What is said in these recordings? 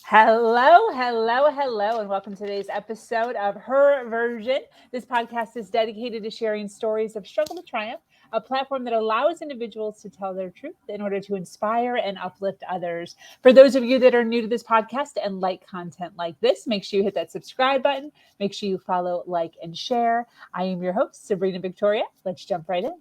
Hello, hello, hello, and welcome to today's episode of Her Version. This podcast is dedicated to sharing stories of struggle to triumph, a platform that allows individuals to tell their truth in order to inspire and uplift others. For those of you that are new to this podcast and like content like this, make sure you hit that subscribe button. Make sure you follow, like, and share. I am your host, Sabrina Victoria. Let's jump right in.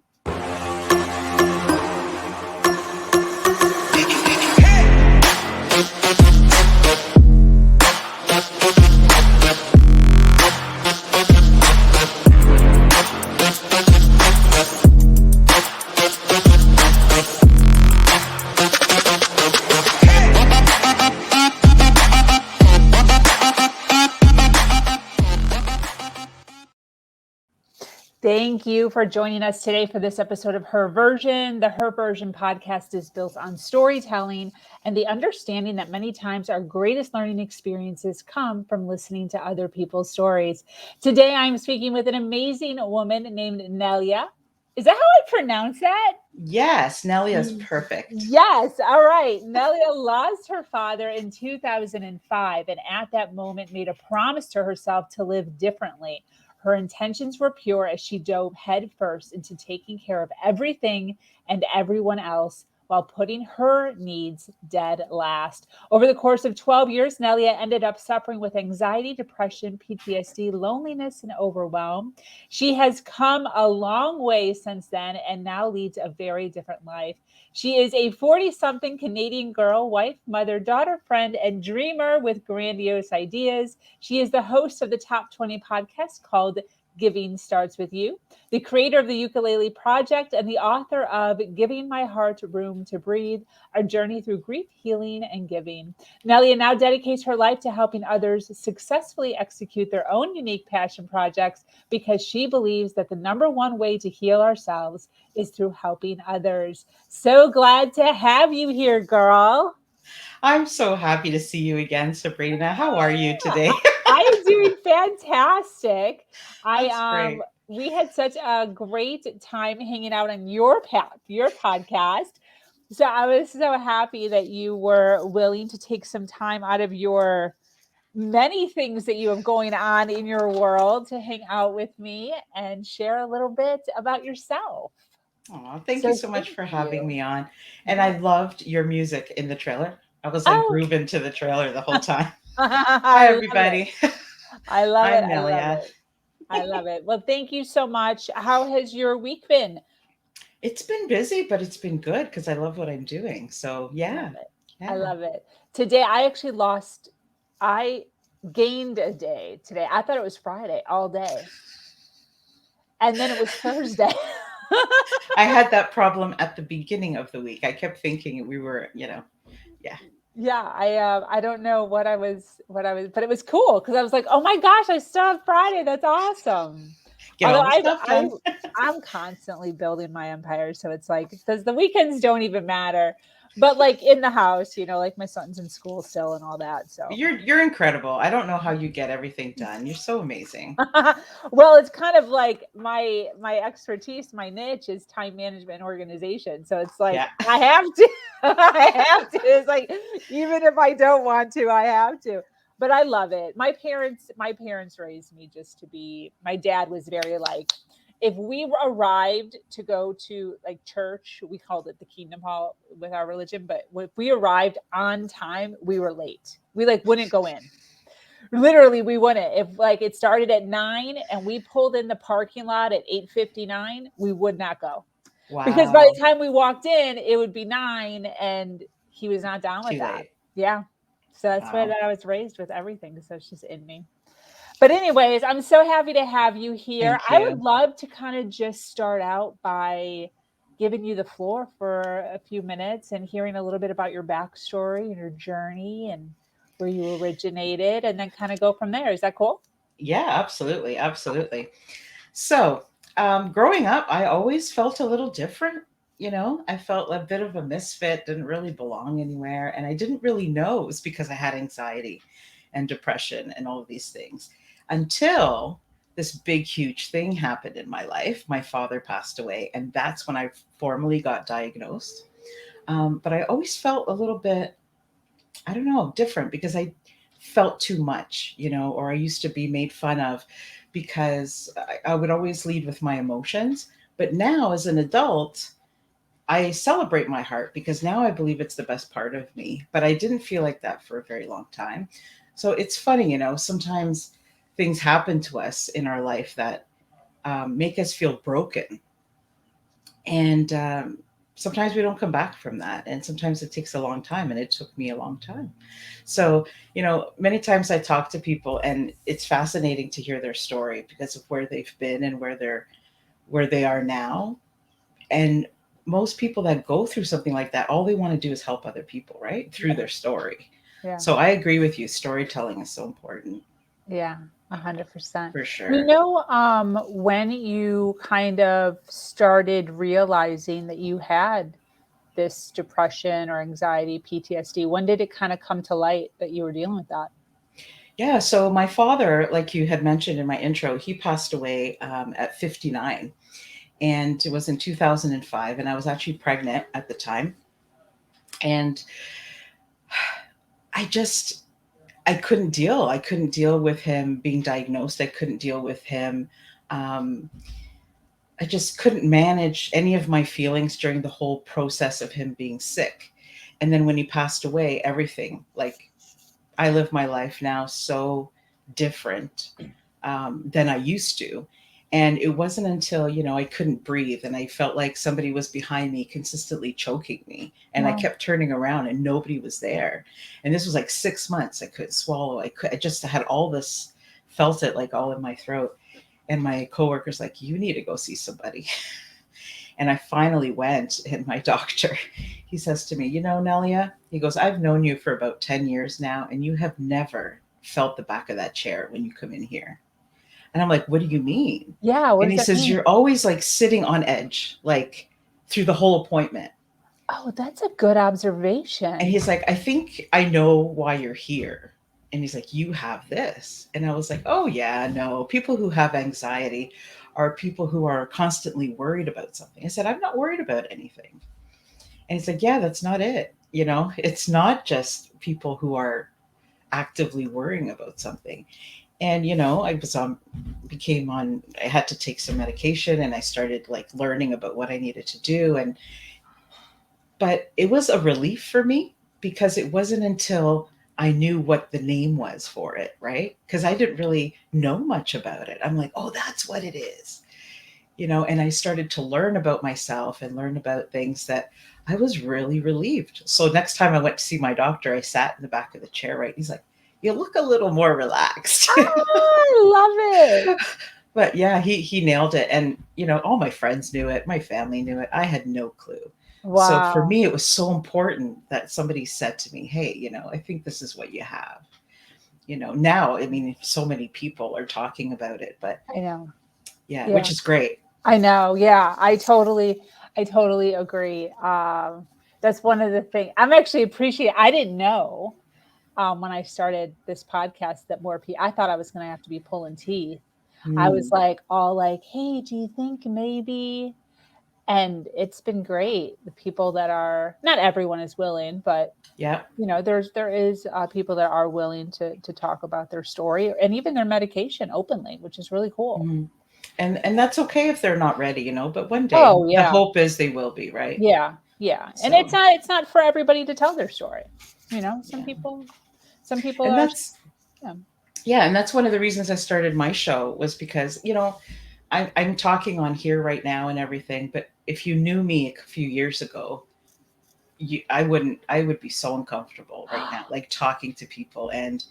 Thank you for joining us today for this episode of Her Version. The Her Version podcast is built on storytelling and the understanding that many times our greatest learning experiences come from listening to other people's stories. Today, I'm speaking with an amazing woman named Nelia. Is that how I pronounce that? Yes, Nelia is perfect. Yes. All right. Nelia lost her father in 2005 and at that moment made a promise to herself to live differently. Her intentions were pure as she dove headfirst into taking care of everything and everyone else while putting her needs dead last. Over the course of 12 years, Nelia ended up suffering with anxiety, depression, PTSD, loneliness, and overwhelm. She has come a long way since then and now leads a very different life. She is a 40 something Canadian girl, wife, mother, daughter, friend, and dreamer with grandiose ideas. She is the host of the Top 20 podcast called Giving Starts With You, the creator of the Ukulele Project, and the author of Giving My Heart Room to Breathe, a journey through grief, healing, and giving. Nelia now dedicates her life to helping others successfully execute their own unique passion projects because she believes that the number one way to heal ourselves is through helping others. So glad to have you here, girl. I'm so happy to see you again, Sabrina. How are you today? I am doing fantastic. I That's great. we had such a great time hanging out on your podcast. So I was so happy that you were willing to take some time out of your many things that you have going on in your world to hang out with me and share a little bit about yourself. Oh, thank you So so much thank for having you. me on. And Yeah. I loved your music in the trailer. I was like Oh, grooving to the trailer the whole time. Hi, I love it. everybody. I love it. I'm I love Nelia. it. I love it. Well, thank you so much. How has your week been? It's been busy, but it's been good because I love what I'm doing. So, Love yeah, it. I yeah. love it. Today, I actually I gained a day today. I thought it was Friday all day. And then it was Thursday. I had that problem at the beginning of the week. I kept thinking we were, yeah, Yeah, I don't know but it was cool because I was like, oh my gosh, I still have Friday. That's awesome. get Although all the stuff done. I'm constantly building my empire, so it's like does the weekends don't even matter. But like in the house, like my son's in school still and all that. So You're incredible. I don't know how you get everything done. You're so amazing. well, it's kind of like my expertise, my niche is time management and organization. So it's like Yeah. I have to, I have to. It's like even if I don't want to, I have to. But I love it. My parents raised me just to be. My dad was very like, if we arrived to go to like church, we called it the Kingdom Hall with our religion. But if we arrived on time, we were late. We like wouldn't go in literally we wouldn't if like it started at 9 and we pulled in the parking lot at 8:59 we would not go because by Wow. the time we walked in it would be 9 and he was not down with Too that. late. Yeah, so that's what Wow. I was raised with everything, so it's just in me. But anyways, I'm so happy to have you here. Thank I would you. love to kind of just start out by giving you the floor for a few minutes and hearing a little bit about your backstory and your journey and where you originated, and then kind of go from there. Is that cool? Yeah, absolutely. Absolutely. So, growing up, I always felt a little different. I felt a bit of a misfit, didn't really belong anywhere. And I didn't really know it was because I had anxiety and depression and all of these things until this big, huge thing happened in my life. My father passed away, and that's when I formally got diagnosed. But I always felt a little bit I don't know, different because I felt too much, or I used to be made fun of because I would always lead with my emotions. But now, as an adult, I celebrate my heart because now I believe it's the best part of me. But I didn't feel like that for a very long time. So it's funny, sometimes things happen to us in our life that make us feel broken. And sometimes we don't come back from that. And sometimes it takes a long time. And it took me a long time. So, many times I talk to people and it's fascinating to hear their story because of where they've been and where they are now. And most people that go through something like that, all they want to do is help other people, right? Through Yeah. their story. Yeah. So I agree with you. Storytelling is so important Yeah. 100%. for You sure. know, when you kind of started realizing that you had this depression or anxiety, PTSD, when did it kind of come to light that you were dealing with that? Yeah. So my father, like you had mentioned in my intro, he passed away at 59. And it was in 2005. And I was actually pregnant at the time. And I just, I couldn't deal. I couldn't deal with him being diagnosed. I couldn't deal with him. Um, I just couldn't manage any of my feelings during the whole process of him being sick. And then when he passed away, everything, like, I live my life now so different than I used to. And it wasn't until, I couldn't breathe and I felt like somebody was behind me consistently choking me. And I Wow. kept turning around and nobody was there. And this was like 6 months. I couldn't swallow. I just had all this, felt it like all in my throat. And my coworker's like, you need to go see somebody. And I finally went, and my doctor, he says to me, Nelia, he goes, I've known you for about 10 years now, and you have never felt the back of that chair when you come in here. And I'm like, what do you mean? Yeah. What And does he that says, mean? you're always like sitting on edge, like through the whole appointment. Oh, that's a good And observation. he's like, I think I know why you're here. And he's like, you have this. And I was like, oh, yeah, no. People who have anxiety are people who are constantly worried about something. I said, I'm not worried about anything. And he's like, yeah, that's not it. It's not just people who are actively worrying about something. And, I had to take some medication and I started like learning about what I needed to do. But it was a relief for me because it wasn't until I knew what the name was for it, right? Because I didn't really know much about it. I'm like, oh, that's what it is. And I started to learn about myself and learn about things that I was really relieved. So next time I went to see my doctor, I sat in the back of the chair, right? He's like, you look a little more relaxed. Oh, I love it. But yeah, he nailed it. And all my friends knew it, my family knew it. I had no clue. So for Wow. me, it was so important that somebody said to me, hey, I think this is what you have. Now, I mean, so many people are talking about it, but I know. yeah, Yeah. which is great. I know. Yeah. I totally agree. That's one of the things I'm actually appreciate. I didn't know when I started this podcast that more people, I thought I was going to have to be pulling teeth. I was Mm, like, all like, hey, do you think maybe? And it's been great. The people that are, not everyone is willing, but yeah. there is people that are willing to talk about their story and even their medication openly, which is really cool. Mhm. And that's okay if they're not ready, but one day Oh the yeah. hope is they will be, right? Yeah, yeah. And it's So, not for everybody to tell their story. Some yeah. people And are, that's yeah. yeah, and that's one of the reasons I started my show was because, I'm talking on here right now and everything, but if you knew me a few years ago, I would be so uncomfortable right now, like talking to people. And,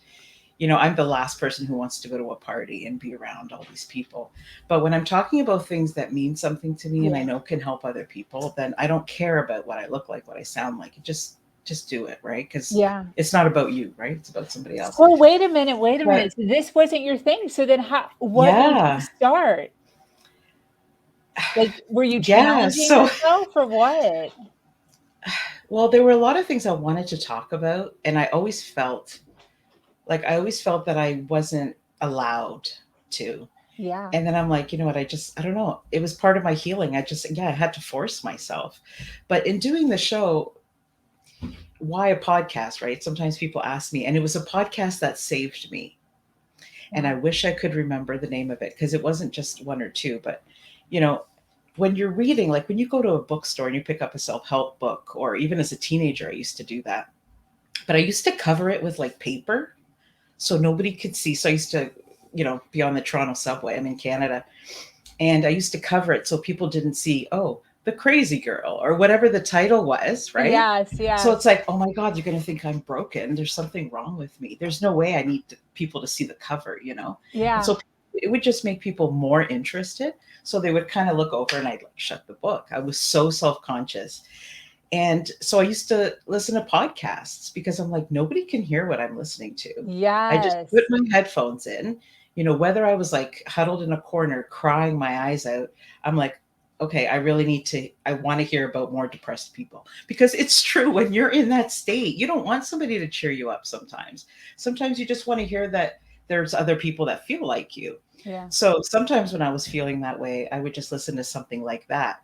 I'm the last person who wants to go to a party and be around all these people. But when I'm talking about things that mean something to me and I Yeah. know can help other people, then I don't care about what I look like, what I sound like. Just do it, right? Because Yeah. it's not about you, right? It's about somebody else. So wait a minute, wait a But minute. So this wasn't your thing. So then what made you yeah, start? Like, were you yeah. challenging So, yourself or what? well, there were a lot of things I wanted to talk about, and I always felt that I wasn't allowed to. Yeah. And then I'm like, you know what? I don't know. It was part of my healing. Yeah, I had to force myself. But in doing the show, why a podcast, right? Sometimes people ask me, and it was a podcast that saved me. And I Wow. wish I could remember the name of it because it wasn't just one or two, but you know, when you're reading, like when you go to a bookstore and you pick up a self-help book, or even as a teenager, I used to do that. But I used to cover it with like paper so nobody could see. So I used to, be on the Toronto subway. I'm in Canada. And I used to cover it so people didn't see, oh, the crazy girl or whatever the title was, right? Yes, So it's yes. like, oh my God, you're going to think I'm broken. There's something wrong with me. There's no way I need people to see the cover. And Yeah. so it would just make people more interested. So they would kind of look over and I'd like shut the book. I was so self conscious. And so I used to listen to podcasts because I'm like, nobody can hear what I'm listening to. I just put Yes. my headphones in, whether I was like huddled in a corner crying my eyes out. I'm like, okay, I want to hear about more depressed people because it's true. When you're in that state, you don't want somebody to cheer you up sometimes. Sometimes you just want to hear that there's other people that feel like you. Yeah. So sometimes when I was feeling that way, I would just listen to something like that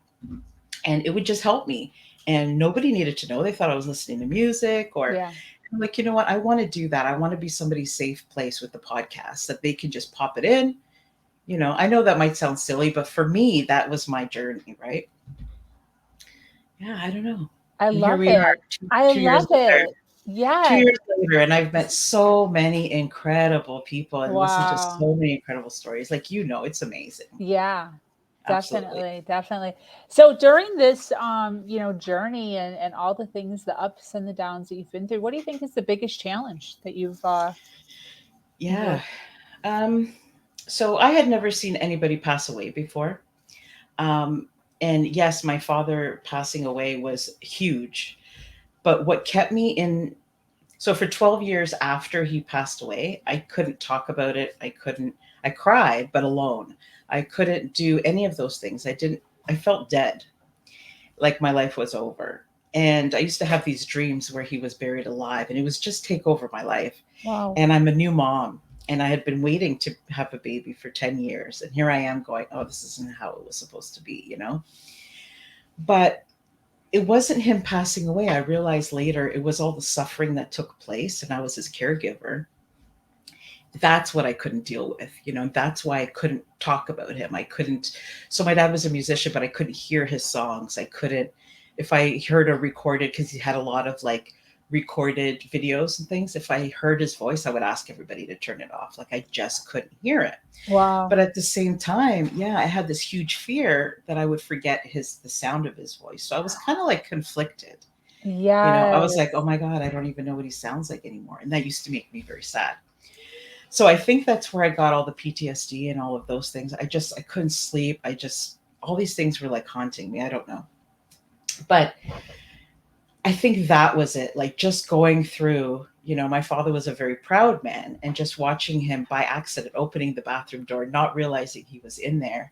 and it would just help me. And nobody needed to know. They thought I was listening to music or Yeah. I'm like, you know what? I want to do that. I want to be somebody's safe place with the podcast that they can just pop it in. I know that might sound silly, but for me, that was my journey, right? Yeah, I don't know. I And here love we are, it. I two years love later. it. 2 Yes. years later, and I've met so many incredible people and listened to Wow. so many incredible stories. Like, it's amazing. Yeah. Absolutely. Definitely, definitely. So during this journey and all the things, the ups and the downs that you've been through, what do you think is the biggest challenge that you've Yeah. endured? Um, so I had never seen anybody pass away before. Um, and yes, my father passing away was huge. But what kept me in, so for 12 years after he passed away, I couldn't talk about it. I cried, but alone. I couldn't do any of those things. I felt dead, like my life was over. And I used to have these dreams where he was buried alive, and it was just take over my life. Wow. And I'm a new mom, and I had been waiting to have a baby for 10 years. And here I am going, oh, this isn't how it was supposed to be. But it wasn't him passing away. I realized later it was all the suffering that took place, and I was his caregiver. That's what I couldn't deal with. That's why I couldn't talk about him. I couldn't. So my dad was a musician, but I couldn't hear his songs. I couldn't, if I heard a recorded, because he had a lot of like recorded videos and things. If I heard his voice, I would ask everybody to turn it off. Like I just couldn't hear it. Wow. But at the same time, yeah, I had this huge fear that I would forget the sound of his voice. So I was kind of like conflicted. I was like, oh Yes. my God, I don't even know what he sounds like anymore. And that used to make me very sad. So I think that's where I got all the PTSD and all of those things. I couldn't sleep. All these things were like haunting me. I don't know. But I think that was it. Like just going through, my father was a very proud man, and just watching him by accident opening the bathroom door, not realizing he was in there,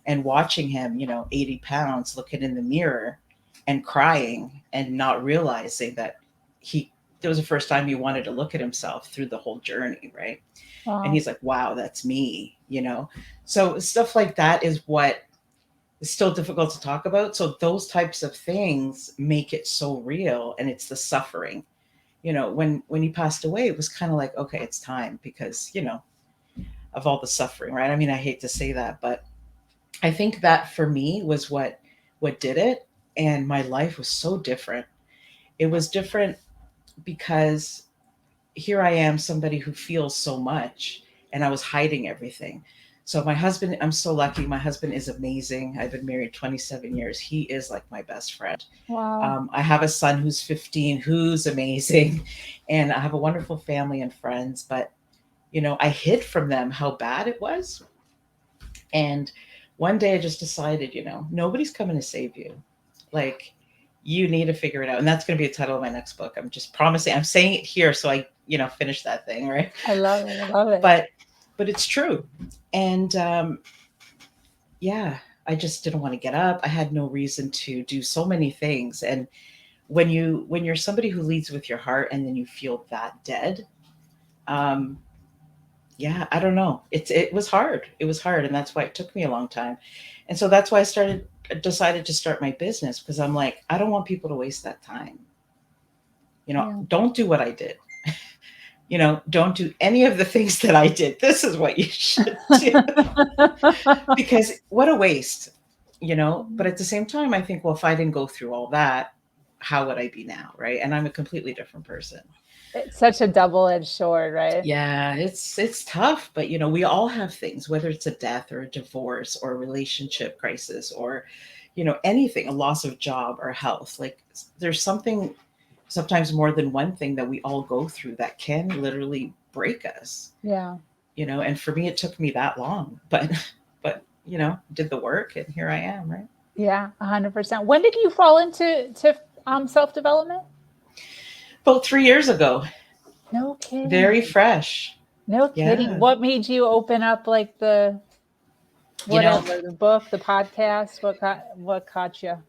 and watching him, 80 pounds looking in the mirror and crying and not realizing that he, it was the first time he wanted to look at himself through the whole journey, right? And Wow. he's like, wow, that's me. So stuff like that is what is still difficult to talk about. So those types of things make it so real, and it's the suffering. When he passed away, it was kind of like, okay, it's time because, of all the suffering, right? I mean, I hate to say that, but I think that for me was what did it. And my life was so different. It was different because here I am, somebody who feels so much, and I was hiding everything. So my husband, I'm so lucky. My husband is amazing. I've been married 27 years. He is like my best friend. Wow. I have a son who's 15, who's amazing, and I have a wonderful family and friends. But I hid from them how bad it was. And one day I just decided, nobody's coming to save you. Like, you need to figure it out. And that's going to be the title of my next book. I'm just promising. I'm saying it here so I, finish that thing, right? I love it. I love it. But it's true. And yeah, I just didn't want to get up. I had no reason to do so many things. And when you're somebody who leads with your heart and then you feel that dead, um, yeah, I don't know. It was hard. It was hard, and that's why it took me a long time. And so that's why decided to start my business, because I'm like, I don't want people to waste that time. Yeah. Don't do what I did. Don't do any of the things that I did. This is what you should do. Because what a waste. But at the same time, I think, well, if I didn't go through all that, how would I be now? Right. And I'm a completely different person. It's such a double-edged sword, right? Yeah, it's tough, but we all have things, whether it's a death or a divorce or a relationship crisis or anything, a loss of job or health. Like there's something, sometimes more than one thing that we all go through that can literally break us. Yeah. And for me it took me that long, but did the work and here I am, right? Yeah, 100%. When did you fall into self-development? About 3 years ago. No Very kidding. fresh. No kidding. Yeah. What made you open up like the You know, whatever, the book, the podcast? What caught you?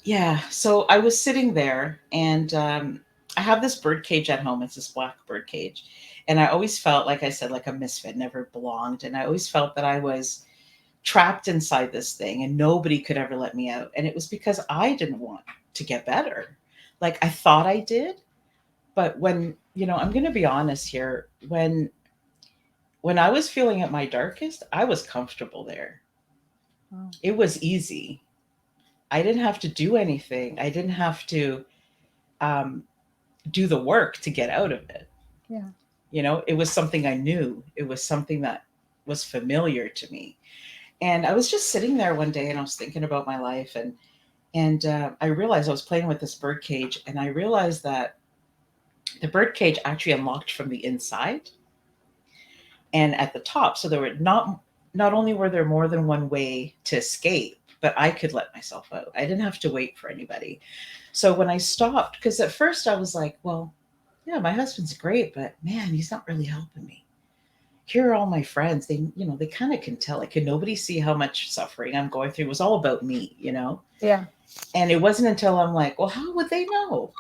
Yeah. So I was sitting there and I have this bird cage at home. It's this black bird cage. And I always felt, like I said, like a misfit, never belonged. And I always felt that I was trapped inside this thing and nobody could ever let me out. And it was because I didn't want to get better. Like I thought I did. But I'm going to be honest here, when I was feeling at my darkest, I was comfortable there. Oh, It was easy. I didn't have to do anything. I didn't have to um, do the work to get out of it. yeah. It was something I knew. It was something that was familiar to me. And I was just sitting there one day and I was thinking about my life and I realized I was playing with this bird cage and I realized that the bird cage actually unlocked from the inside and at the top. So there were not only were there more than one way to escape, but I could let myself out. I didn't have to wait for anybody. So when I stopped, because at first I was like, well, yeah, my husband's great, but man, he's not really helping me. Here are all my friends. They kind of can tell. Like, can nobody see how much suffering I'm going through? It was all about me. Yeah. And it wasn't until I'm like, well, how would they know?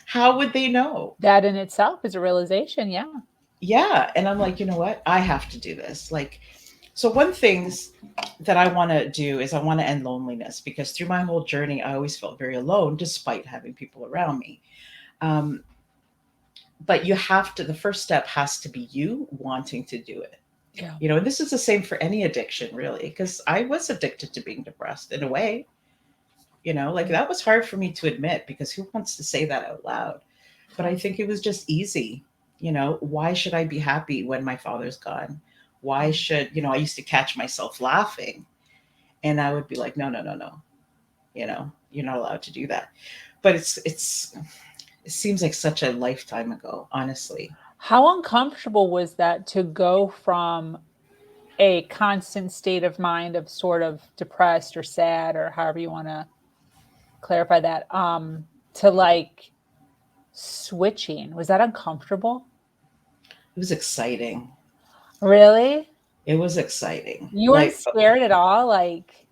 How would they know? That in itself is a realization. Yeah. Yeah. And I'm like, you know what? I have to do this. Like, so one things that I want to do is I want to end loneliness because through my whole journey, I always felt very alone despite having people around me. Um, but the first step has to be you wanting to do it. Yeah. And this is the same for any addiction, really, because I was addicted to being depressed in a way. Like that was hard for me to admit because who wants to say that out loud? But I think it was just easy. Why should I be happy when my father's gone? Why should, I used to catch myself laughing and I would be like, no, no, no, no, you're not allowed to do that. But it seems like such a lifetime ago, honestly. How uncomfortable was that to go from a constant state of mind of sort of depressed or sad or however you want to clarify that, to like switching? Was that uncomfortable? It was exciting. Really? It was exciting. You weren't Like scared at all? Like,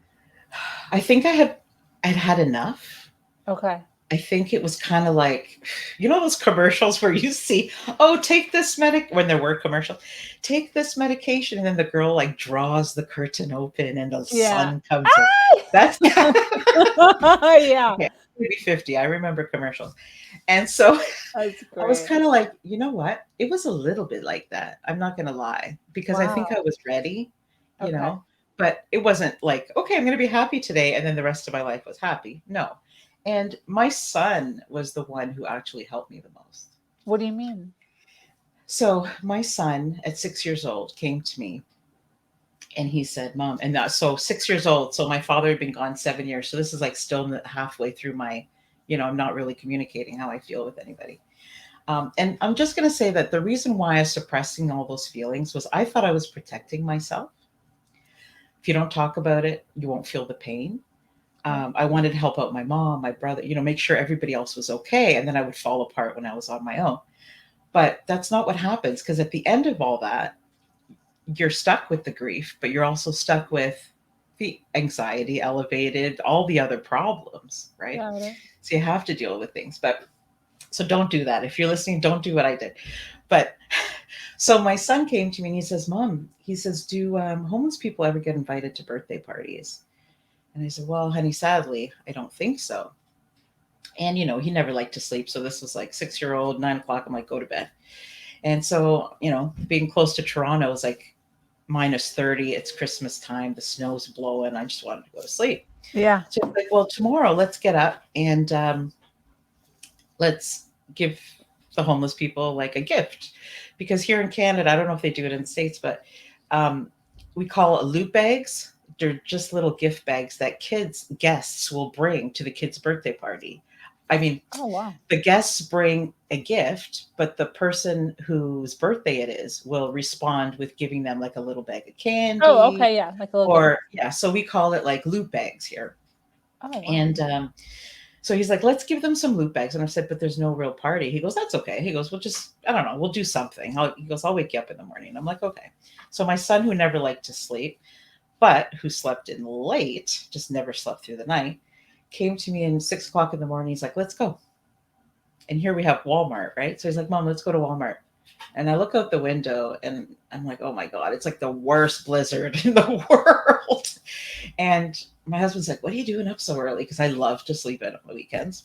I think I'd had enough. okay. I think it was kind of like, those commercials where you see, oh, take this when there were commercials, take this medication. And then the girl like draws the curtain open and the Yeah. sun comes in. That's Yeah. okay, maybe 50. I remember commercials. And so That's I was great. kind of like, you know what? It was a little bit like that. I'm not going to lie because I think Wow. I was ready, you Okay. know, but it wasn't like, okay, I'm going to be happy today. And then the rest of my life was happy. No. And my son was the one who actually helped me the most. What do you mean? So my son at 6 years old came to me and he said, Mom, and so 6 years old. So my father had been gone 7 years. So this is like still halfway through I'm not really communicating how I feel with anybody. And I'm just going to say that the reason why I was suppressing all those feelings was I thought I was protecting myself. If you don't talk about it, you won't feel the pain. Yeah. I wanted to help out my mom, my brother, make sure everybody else was okay. And then I would fall apart when I was on my own. But that's not what happens because at the end of all that, you're stuck with the grief, but you're also stuck with the anxiety elevated, all the other problems, right? Got it. So you have to deal with things. But so don't do that. If you're listening, don't do what I did. But so my son came to me and he says, Mom, he says, do homeless people ever get invited to birthday parties? And I said, well, honey, sadly, I don't think so. And, he never liked to sleep. So this was like 6-year old, 9 o'clock. I'm like, go to bed. And so, being close to Toronto is like -30. It's Christmas time. The snow's blowing. I just wanted to go to sleep. Yeah. So it's like, well, tomorrow let's get up and let's give the homeless people like a gift. Because here in Canada, I don't know if they do it in the States, but um, we call it loot bags. They're just little gift bags that guests will bring to the kids' birthday party. I mean, Oh, wow. the guests bring a gift, but the person whose birthday it is will respond with giving them like a little bag of Oh, candy okay. Yeah. Like a little gift. or, yeah, so we call it like loot bags here. Oh, wow. And so he's like, let's give them some loot bags. And I said, but there's no real party. He goes, that's okay. He goes, we'll just, I don't know, we'll do something. He goes, I'll wake you up in the morning. I'm like, okay. So my son, who never liked to sleep, but who slept in late, just never slept through the night, came to me in 6 o'clock in the morning. He's like, let's go. And here we have Walmart, right? So he's like, Mom, let's go to Walmart. And I look out the window and I'm like, oh my God, it's like the worst blizzard in the world. And my husband's like, what are you doing up so early? Because I love to sleep in on the weekends.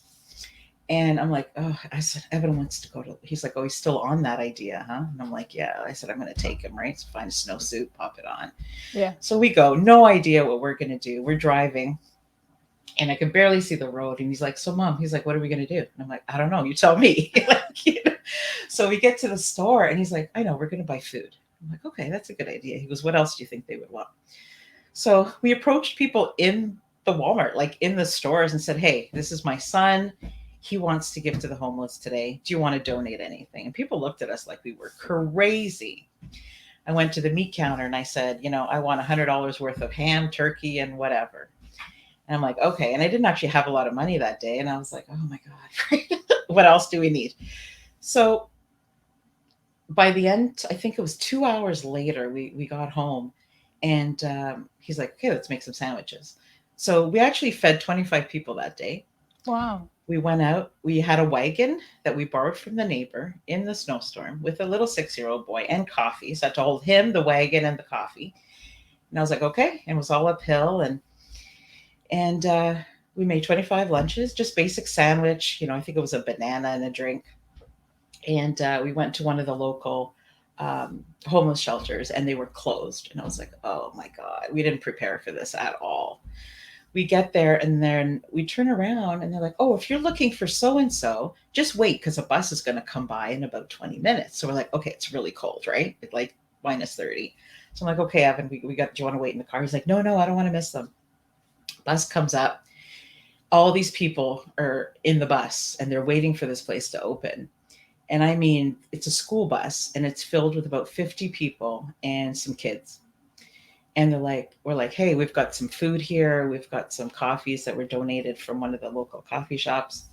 And I'm like, oh, I said, Evan wants to go to, he's like, oh, he's still on that idea, huh? And I'm like, yeah. I said, I'm going to take him, right? So find a snowsuit, pop it on. Yeah. So we go, no idea what we're going to do. We're driving and I can barely see the road. And he's like, so Mom, he's like, what are we going to do? And I'm like, I don't know. You tell me. So we get to the store and he's like, I know, we're going to buy food. I'm like, okay, that's a good idea. He goes, what else do you think they would want? So we approached people in the Walmart, like in the stores, and said, hey, this is my son. He wants to give to the homeless today. Do you want to donate anything? And people looked at us like we were crazy. I went to the meat counter and I said, I want $100 worth of ham, turkey, and whatever. And I'm like, okay. And I didn't actually have a lot of money that day. And I was like, oh my God, what else do we need? So by the end, I think it was 2 hours later, we got home and he's like, okay, let's make some sandwiches. So we actually fed 25 people that day. Wow. We went out, we had a wagon that we borrowed from the neighbor in the snowstorm with a little 6-year-old boy and coffee. So I had to hold him, the wagon, and the coffee. And I was like, okay. And it was all uphill. And we made 25 lunches, just basic sandwich. I think it was a banana and a drink. And we went to one of the local homeless shelters and they were closed. And I was like, oh my God, we didn't prepare for this at all. We get there and then we turn around and they're like, oh, if you're looking for so-and-so, just wait because a bus is going to come by in about 20 minutes. So we're like, okay, it's really cold, right? It's like -30. So I'm like, okay, Evan, do you want to wait in the car? He's like, no, I don't want to miss them. Bus comes up. All these people are in the bus and they're waiting for this place to open. And I mean, it's a school bus and it's filled with about 50 people and some kids. And we're like, hey, we've got some food here. We've got some coffees that were donated from one of the local coffee shops.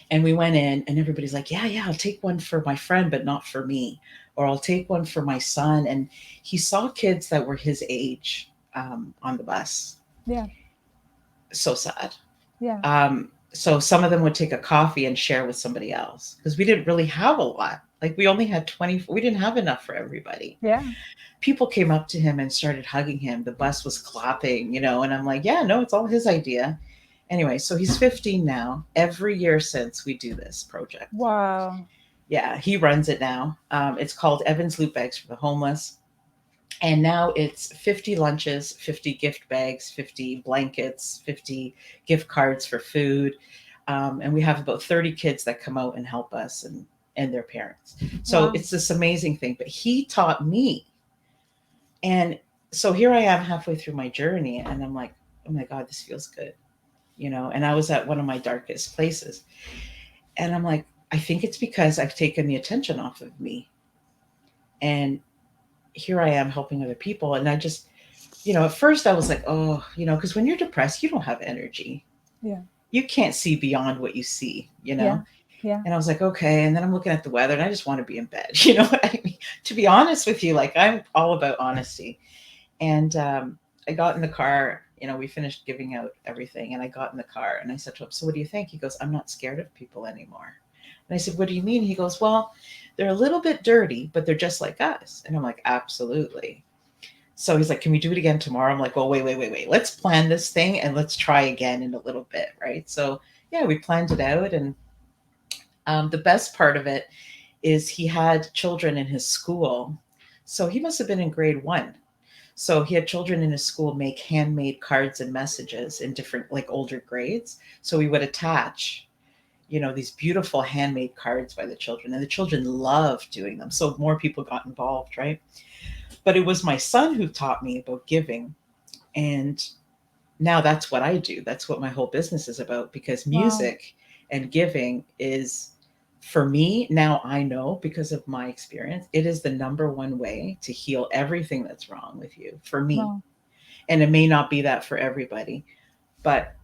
And we went in and everybody's like, yeah, I'll take one for my friend, but not for me. Or I'll take one for my son. And he saw kids that were his age on the bus. Yeah. So sad. Yeah. So some of them would take a coffee and share with somebody else because we didn't really have a lot. Like we only had 20, we didn't have enough for everybody. Yeah. People came up to him and started hugging him. The bus was clapping, and I'm like, yeah, no, it's all his idea. Anyway, so he's 15 now. Every year since we do this project. Wow. Yeah, he runs it now. It's called Evan's Loot Bags for the Homeless. And now it's 50 lunches, 50 gift bags, 50 blankets, 50 gift cards for food. And we have about 30 kids that come out and help us and their parents. So Wow. it's this amazing thing. But he taught me. And so here I am halfway through my journey and I'm like, oh my God, this feels good. And I was at one of my darkest places. And I'm like, I think it's because I've taken the attention off of me. And here I am helping other people. And I just, at first I was like, oh, because when you're depressed, you don't have energy. Yeah. You can't see beyond what you see, Yeah. Yeah. And I was like, okay. And then I'm looking at the weather and I just want to be in bed. You know what I mean? To be honest with you, like I'm all about honesty. And I got in the car, we finished giving out everything. And I got in the car and I said to him, so what do you think? He goes, I'm not scared of people anymore. And I said, what do you mean? He goes, well, they're a little bit dirty, but they're just like us. And I'm like, absolutely. So he's like, can we do it again tomorrow? I'm like, well, wait. Let's plan this thing and let's try again in a little bit. Right. So, yeah, we planned it out. And the best part of it is he had children in his school. So he must have been in grade one. So he had children in his school make handmade cards and messages in different, like older grades. So we would attach, these beautiful handmade cards by the children, and the children loved doing them. So more people got involved, right? But it was my son who taught me about giving. And now that's what I do. That's what my whole business is about, because Wow. music and giving is, for me, now I know because of my experience, it is the number one way to heal everything that's wrong with you, for me. Wow. And it may not be that for everybody, but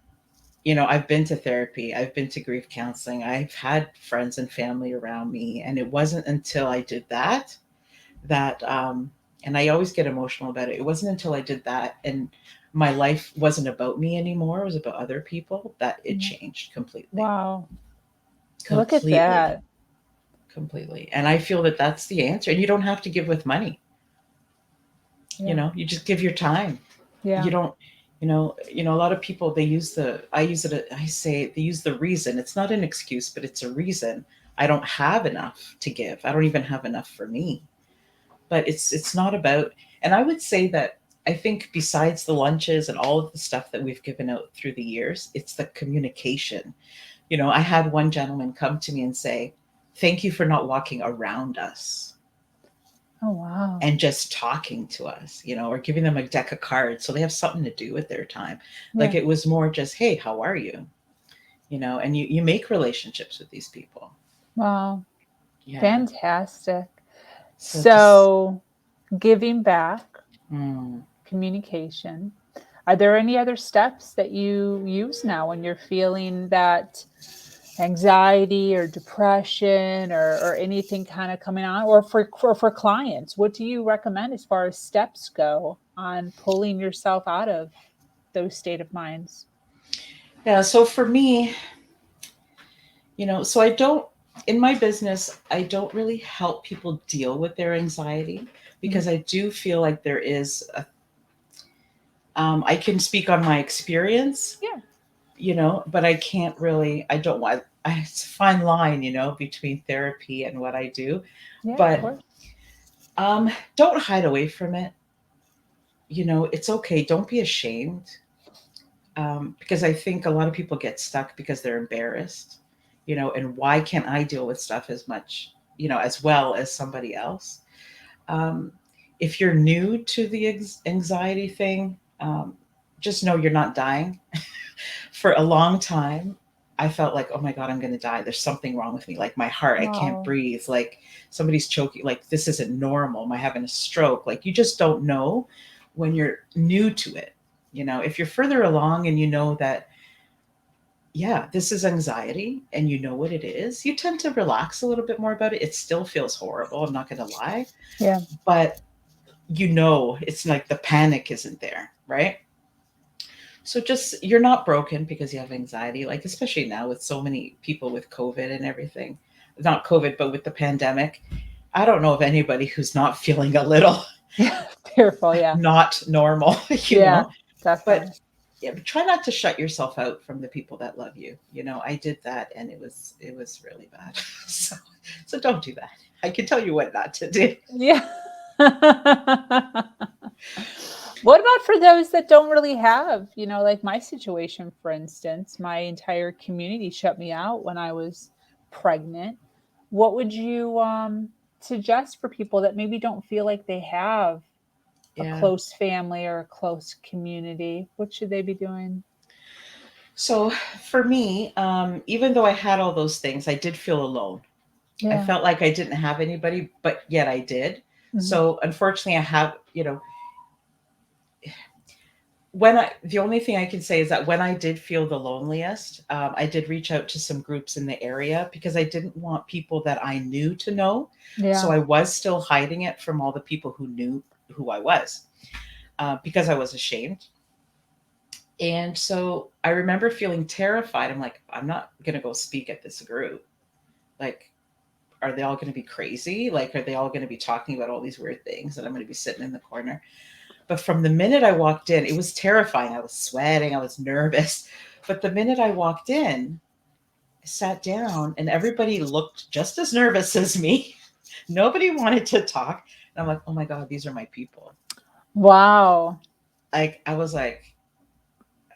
I've been to therapy, I've been to grief counseling, I've had friends and family around me, and it wasn't until I did that, and I always get emotional about it. It wasn't until I did that and my life wasn't about me anymore, it was about other people, that it Yeah. changed completely. Wow. Look at Completely. that. Completely. And I feel that that's the answer. And you don't have to give with money. Yeah. You just give your time. You Yeah. don't, a lot of people, they use I use it, I say they use the reason. It's not an excuse, but it's a reason. I don't have enough to give. I don't even have enough for me. But it's not about, and I would say that I think besides the lunches and all of the stuff that we've given out through the years, it's the communication. I had one gentleman come to me and say, "Thank you for not walking around us Oh, wow. and just talking to us, or giving them a deck of cards so they have something to do with their time." Yeah. Like, it was more just, "Hey, how are you?" And you make relationships with these people. Wow. Yeah. Fantastic. So just, So, giving back, mm, communication. Are there any other steps that you use now when you're feeling that anxiety or depression or anything kind of coming on? Or for clients, what do you recommend as far as steps go on pulling yourself out of those state of minds? yeah. So for me, so I don't, in my business, I don't really help people deal with their anxiety, Mhm. because I do feel like there is I can speak on my experience, Yeah. but I can't really, I don't want, it's a fine line, between therapy and what I do. Yeah, of But course. don't hide away from it. It's okay. Don't be ashamed. Because I think a lot of people get stuck because they're embarrassed, and why can't I deal with stuff as much, as well as somebody else? Um, if you're new to the anxiety thing, just know you're not dying. For a long time, I felt like, oh my God, I'm going to die. There's something wrong with me. Like my heart, I can't Wow. breathe. Like somebody's choking. Like, this isn't normal. Am I having a stroke? Like, you just don't know when you're new to it. If you're further along and you know that, yeah, this is anxiety and you know what it is, you tend to relax a little bit more about it. It still feels horrible. I'm not going to lie. Yeah. But it's like the panic isn't there, right? So just, you're not broken because you have anxiety, like especially now with so many people with COVID and everything. Not COVID, but with the pandemic. I don't know of anybody who's not feeling a little Yeah. Fearful. Yeah. not normal, Yeah. But Definitely. yeah, but try not to shut yourself out from the people that love you. I did that and it was really bad. So don't do that. I can tell you what not to do. Yeah. What about for those that don't really have, like my situation, for instance, my entire community shut me out when I was pregnant. What would you suggest for people that maybe don't feel like they have a Yeah. close family or a close community? What should they be doing? So for me, even though I had all those things, I did feel alone. I Yeah. felt like I didn't have anybody, but yet I did. Mhm. So unfortunately, I have, the only thing I can say is that when I did feel the loneliest, I did reach out to some groups in the area because I didn't want people that I knew to know. So Yeah. I was still hiding it from all the people who knew who I was, because I was ashamed. And so I remember feeling terrified. I'm like, I'm not going to go speak at this group. Like, are they all going to be crazy? Like, are they all going to be talking about all these weird things and I'm going to be sitting in the corner? But from the minute I walked in, it was terrifying. I was sweating, I was nervous. But the minute I walked in, sat down and everybody looked just as nervous as me. Nobody wanted to talk. And I'm like, oh my God, these are my people. Wow. I was like,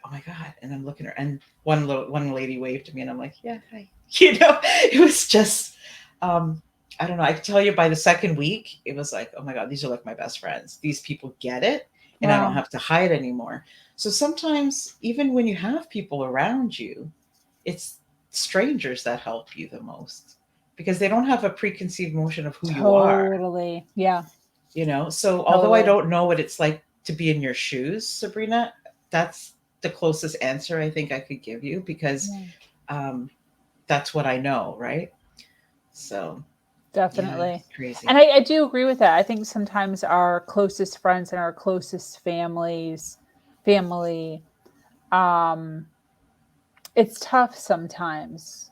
oh my God. And I'm looking at her, and one lady waved to me, and I'm like, yeah, hi. It was just, um, I don't know. I can tell you by the second week, it was like, oh my God, these are like my best friends. These people get it, and I don't Wow. have to hide anymore. So sometimes, even when you have people around you, it's strangers that help you the most because they don't have a preconceived notion of who you are, Totally. Yeah. So although I Totally. don't know what it's like to be in your shoes, Sabrina, that's the closest answer I think I could give you because Yeah. um, that's what I know, right? So yeah, Definitely. it's crazy. And I do agree with that. I think sometimes our closest friends and our closest family, um, it's tough sometimes.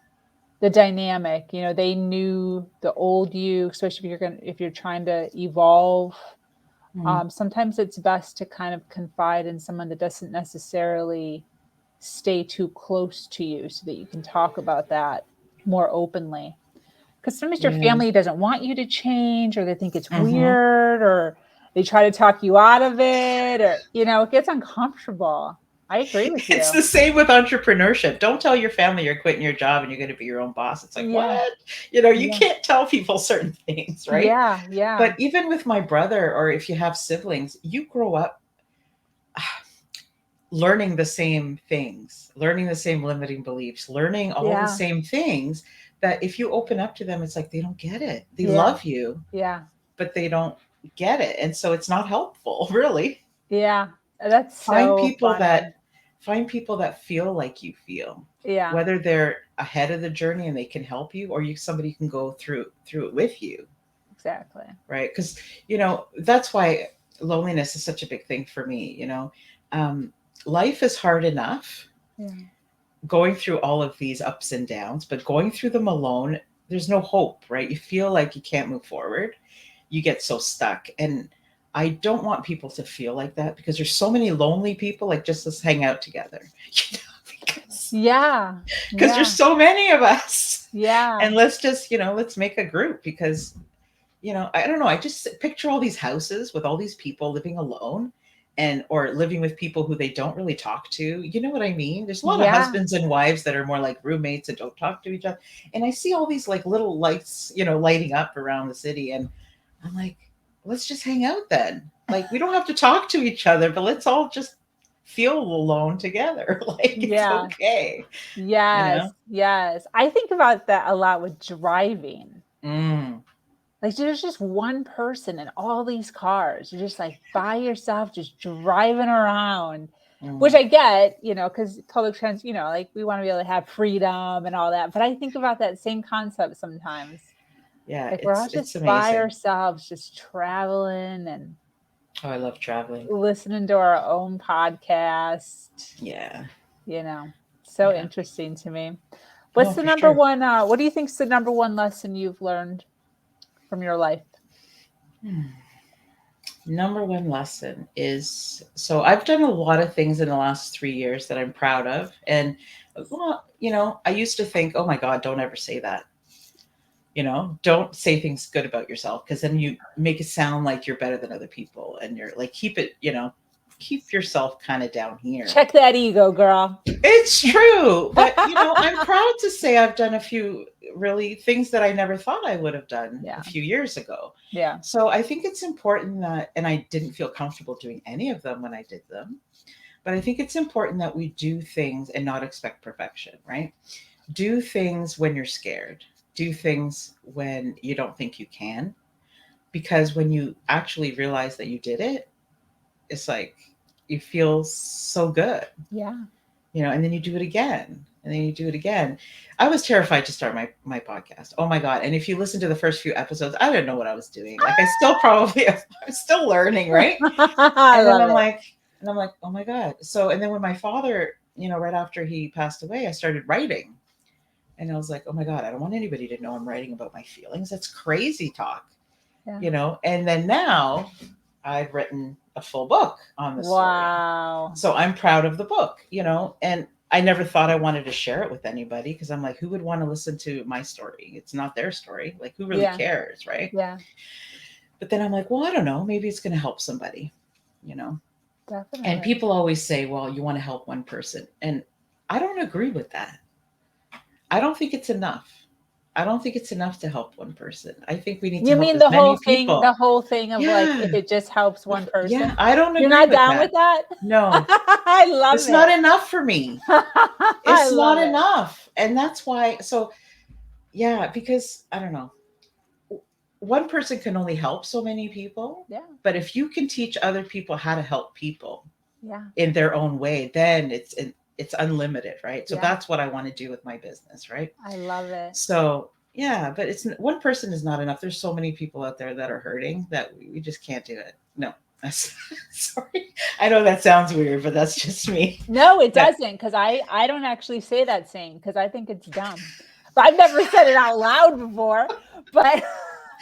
The dynamic, they knew the old you, especially if you're trying to evolve. Mm, Sometimes it's best to kind of confide in someone that doesn't necessarily stay too close to you so that you can talk about that more openly. Because sometimes your yeah. family doesn't want you to change, or they think it's Hmm. weird, or they try to talk you out of it, or, it gets uncomfortable. I agree with It's you. the same with entrepreneurship. Don't tell your family you're quitting your job and you're going to be your own boss. It's like, Yeah. what? You Yeah. can't tell people certain things, right? Yeah. Yeah. But even with my brother, or if you have siblings, you grow up learning the same things, learning the same limiting beliefs, learning all the Yeah. same things that if you open up to them, it's like they don't get it. They Yeah. love you, Yeah. but they don't get it. And so it's not helpful, really. Yeah. That's Find so people that funny. find people that feel like you feel, Yeah. whether they're ahead of the journey and they can help you, or somebody can go through it with you, Exactly. right? Because that's why loneliness is such a big thing for me. Um, life is hard enough Yeah. going through all of these ups and downs, but going through them alone, there's no hope, right? You feel like you can't move forward. You get so stuck. And I don't want people to feel like that because there's so many lonely people, like just let's hang out together. You Yeah. because there's Yeah. so many of us. Yeah. And let's just, let's make a group because I don't know. I just picture all these houses with all these people living alone and or living with people who they don't really talk to. You know what I mean? There's a lot of Yeah. husbands and wives that are more like roommates and don't talk to each other. And I see all these like little lights, lighting up around the city. And I'm like, let's just hang out then. Like we don't have to talk to each other, but let's all just feel alone together. Like it's Yeah. okay, you Yes. know? Yes. I think about that a lot with driving. Mm, Like there's just one person in all these cars. You're just like by yourself, just driving around, which mm. I get, because public trans, like we want to be able to have freedom and all that. But I think about that same concept sometimes. Yeah, Like we're all it's just by amazing. ourselves, just traveling and Oh, I love traveling. listening to our own podcast, Yeah. you know. So Yeah. interesting to me. Oh, What's the for number sure. one what do you think's the number one lesson you've learned from your life? Hmm. Number one lesson is so I've done a lot of things in the last 3 years that I'm proud of. And, well, I used to think, oh my God, don't ever say that. Don't say things good about yourself because then you make it sound like you're better than other people. And you're like, keep yourself kind of down here. Check that ego, girl. It's true, but I'm proud to say I've done a few really things that I never thought I would have done a Yeah. few years ago. Yeah. So I think it's important that, and I didn't feel comfortable doing any of them when I did them, but I think it's important that we do things and not expect perfection, right? Do things when you're scared, do things when you don't think you can, because when you actually realize that you did it, it's like you feel so good, Yeah. and then you do it again and then you do it again. I was terrified to start my podcast. Oh my God. And if you listen to the first few episodes, I didn't know what I was doing. Like I still probably I'm still learning, right? I And then love I'm it. like, oh my God. So and then when my father, right after he passed away, I started writing. And I was like, oh my God, I don't want anybody to know I'm writing about my feelings. That's crazy talk, Yeah. And then now I've written a full book on the story. Wow. So I'm proud of the book, and I never thought I wanted to share it with anybody because I'm like, who would want to listen to my story? It's not their story. Like, who really Yeah. cares, right? Yeah. But then I'm like, well, I don't know. Maybe it's going to help somebody, you know? And Definitely. people always say, well, you want to help one person. And I don't agree with that. I don't think it's enough. I don't think it's enough to help one person. I think we need to You help mean as many the people. whole thing of like Yeah. if it just helps one Yeah. person? I don't You're agree not with down that. with that? No, I love it's not it. enough for me. I It's not love it. enough. And that's why. So, yeah, because I don't know. One person can only help so many people. Yeah. But if you can teach other people how to help people Yeah. in their own way, then it's unlimited, right? So Yeah. that's what I want to do with my business, right? I love it. So yeah, but it's one person is not enough. There's so many people out there that are hurting that we just can't do it. No, that's sorry. I know that sounds weird, but that's just me. No, it But doesn't, because I don't actually say that saying because I think it's dumb. But I've never said it out loud before. But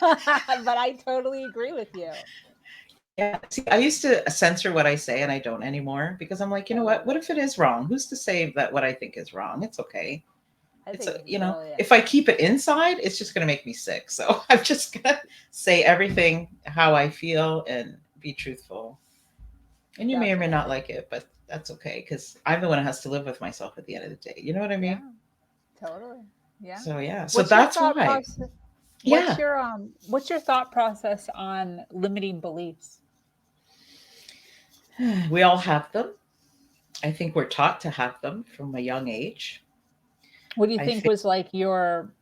but I totally agree with you. yeah, see, I used to censor what I say, and I don't anymore because I'm like, you I know love what? What it. if it is wrong? Who's to say that what I think is wrong? It's okay. I It's think a, it's you know, brilliant. if I keep it inside, it's just going to make me sick. So I'm just going to say everything how I feel and be truthful. And you may or may not Definitely. like it, but that's okay because I'm the one who has to live with myself at the end of the day. You know what I mean? Yeah, totally. Yeah. So yeah, so What's your that's thought why. process? Yeah, What's your thought process on limiting beliefs? we all have them. I think we're taught to have them from a young age. What do you I think think was like your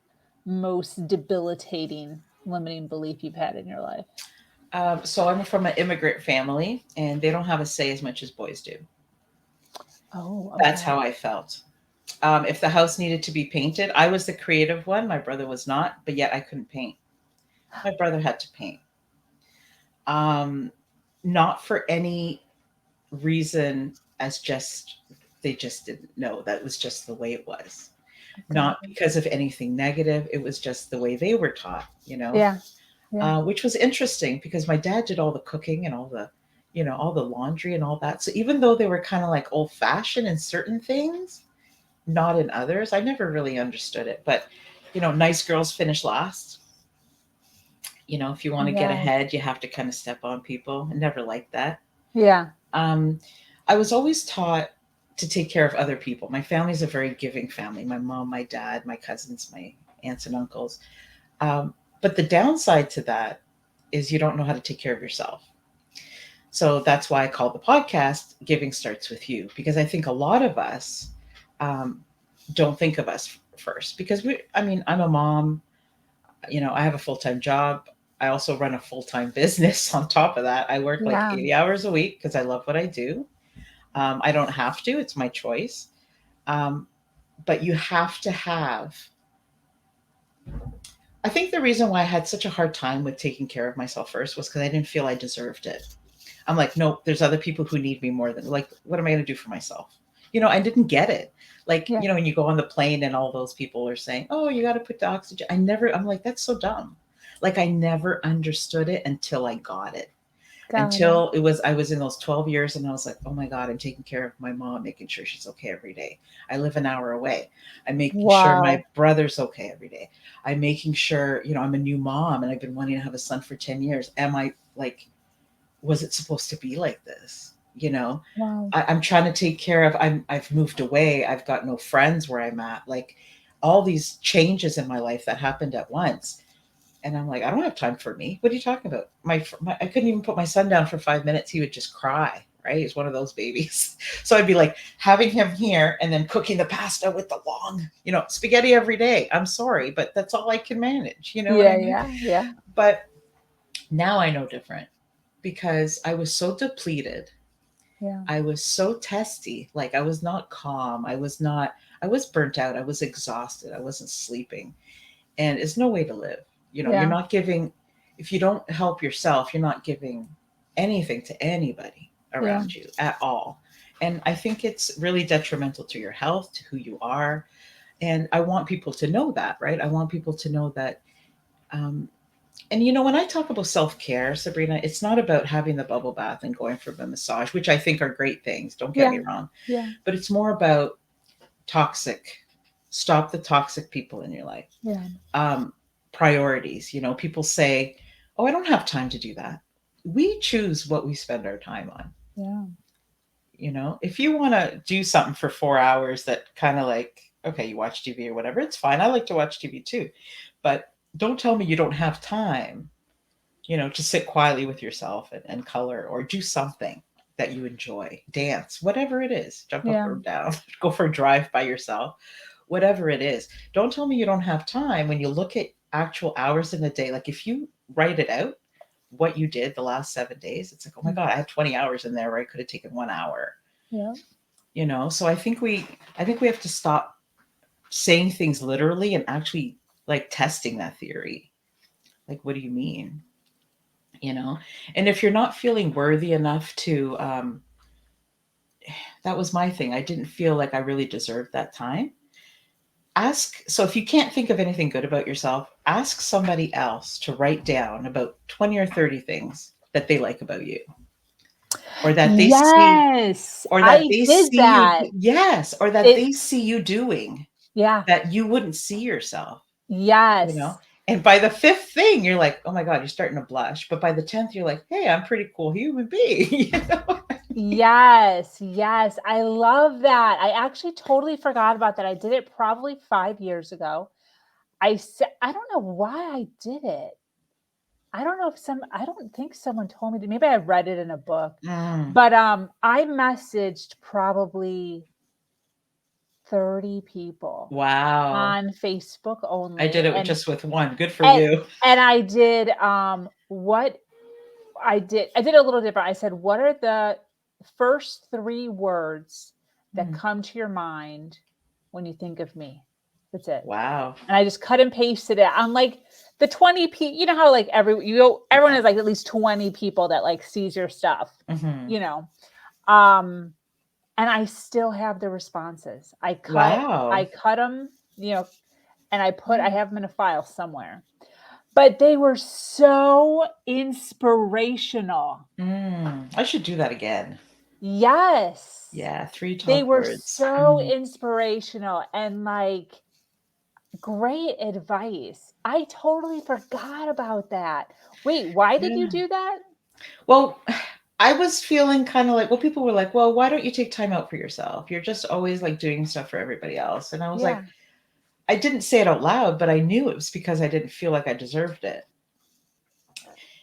most debilitating limiting belief you've had in your life? so. I'm from an immigrant family, and they don't have a say as much as boys do. Oh, That's okay. how I felt. If the house needed to be painted, I was the creative one. My brother was not, but yet I couldn't paint. My brother had to paint. Um, Not for any reason as just they just didn't know that was just the way it was. Got Not it. because of anything negative. It was just the way they were taught, Yeah. Yeah. which was interesting because my dad did all the cooking and all the, all the laundry and all that. So even though they were kind of like old fashioned in certain things, not in others, I never really understood it. But, nice girls finish last. If you want to get Yes. ahead, you have to kind of step on people. I never liked that. Yeah. Um, I was always taught to take care of other people. My family's a very giving family. My mom, my dad, my cousins, my aunts and uncles. Um, but the downside to that is you don't know how to take care of yourself. So that's why I call the podcast Giving Starts With You, because I think a lot of us um, don't think of us first. Because I'm a mom, I have a full time job. I also run a full time business on top of that. I work like Yeah. 80 hours a week because I love what I do. I don't have to, it's my choice. Um, but you have to have, I think the reason why I had such a hard time with taking care of myself first was because I didn't feel I deserved it. I'm like, no, there's other people who need me more than, like, what am I going to do for myself? I didn't get it. Like, Yeah. when you go on the plane and all those people are saying, oh, you got to put the oxygen. I'm like, that's so dumb. Like, I never understood it until I got it. Got it. Until I was in those 12 years and I was like, oh my God, I'm taking care of my mom, making sure she's okay every day. I live an hour away. I'm making sure my Wow. brother's okay every day. I'm making sure, I'm a new mom and I've been wanting to have a son for 10 years. Am I like, was it supposed to be like this? Wow. I'm trying to take care of, I've moved away. I've got no friends where I'm at. Like all these changes in my life that happened at once. And I'm like, I don't have time for me. What are you talking about? I couldn't even put my son down for 5 minutes. He would just cry. Right? He's one of those babies. So I'd be like having him here and then cooking the pasta with the long, spaghetti every day. I'm sorry, but that's all I can manage. You know what I Yeah. mean? Yeah. Yeah. But now I know different because I was so depleted. Yeah. I was so testy. Like I was not calm. I was burnt out. I was exhausted. I wasn't sleeping. And it's no way to live. You're Yeah. not giving, if you don't help yourself, you're not giving anything to anybody Yeah. around you at all. And I think it's really detrimental to your health, to who you are. And I want people to know that, right? I want people to know that. Um, and when I talk about self care, Sabrina, it's not about having the bubble bath and going for the massage, which I think are great things. Don't get Yeah. me wrong. Yeah. But it's more about toxic. Stop the toxic people in your life. Yeah. Um, Priorities. People say, "Oh, I don't have time to do that." We choose what we spend our time on. Yeah. If you want to do something for 4 hours that kind of like, okay, you watch TV or whatever, it's fine. I like to watch TV too. But don't tell me you don't have time, to sit quietly with yourself and color or do something that you enjoy, dance, whatever it is, jump up Yeah. or down, go for a drive by yourself, whatever it is. Don't tell me you don't have time when you look at actual hours in a day. Like if you write it out, what you did the last 7 days, it's like, oh my God, I had 20 hours in there where I could have taken 1 hour. Yeah. So I think we have to stop saying things literally and actually like testing that theory. Like, what do you mean? you know and if you're not feeling worthy enough to that was my thing. I didn't feel like I really deserved that time. So if you can't think of anything good about yourself, ask somebody else to write down about 20 or 30 things that they like about you, or that they see Yes, or that I they did see you that. yes, or that It they see you doing Yeah. that you wouldn't see yourself. you know Yes. and by the fifth thing you're like, oh my God, you're starting to blush, but by the 10th you're like, hey, I'm a pretty cool human being. Yes, yes, I love that. I actually totally forgot about that. I did it probably 5 years ago. I don't know why I did it. I don't think someone told me to. Maybe I read it in a book. Mm, But, I messaged probably 30 people wow. on Facebook I did only, it and just with one. Good for and you. and I did, what I did a little different. I said, "What are the first 3 words that Mm, come to your mind when you think of me?" That's it. wow. And I just cut and pasted it on, like, the 20 you know how, like, everyone Yeah. has, like, at least 20 people that, like, sees your stuff, Hmm. you know? Um, and I still have the responses. I Wow. cut them, and I Mm. have them in a file somewhere. But they were so inspirational. I should do that again. Yes. Yeah, three They top were words. so inspirational and, like, great advice. I totally forgot about that. Wait, why did you Yeah. do that? Well, I was feeling kind of like, well, people were like, well, why don't you take time out for yourself? You're just always like doing stuff for everybody else. And I was like, Yeah. I didn't say it out loud, but I knew it was because I didn't feel like I deserved it.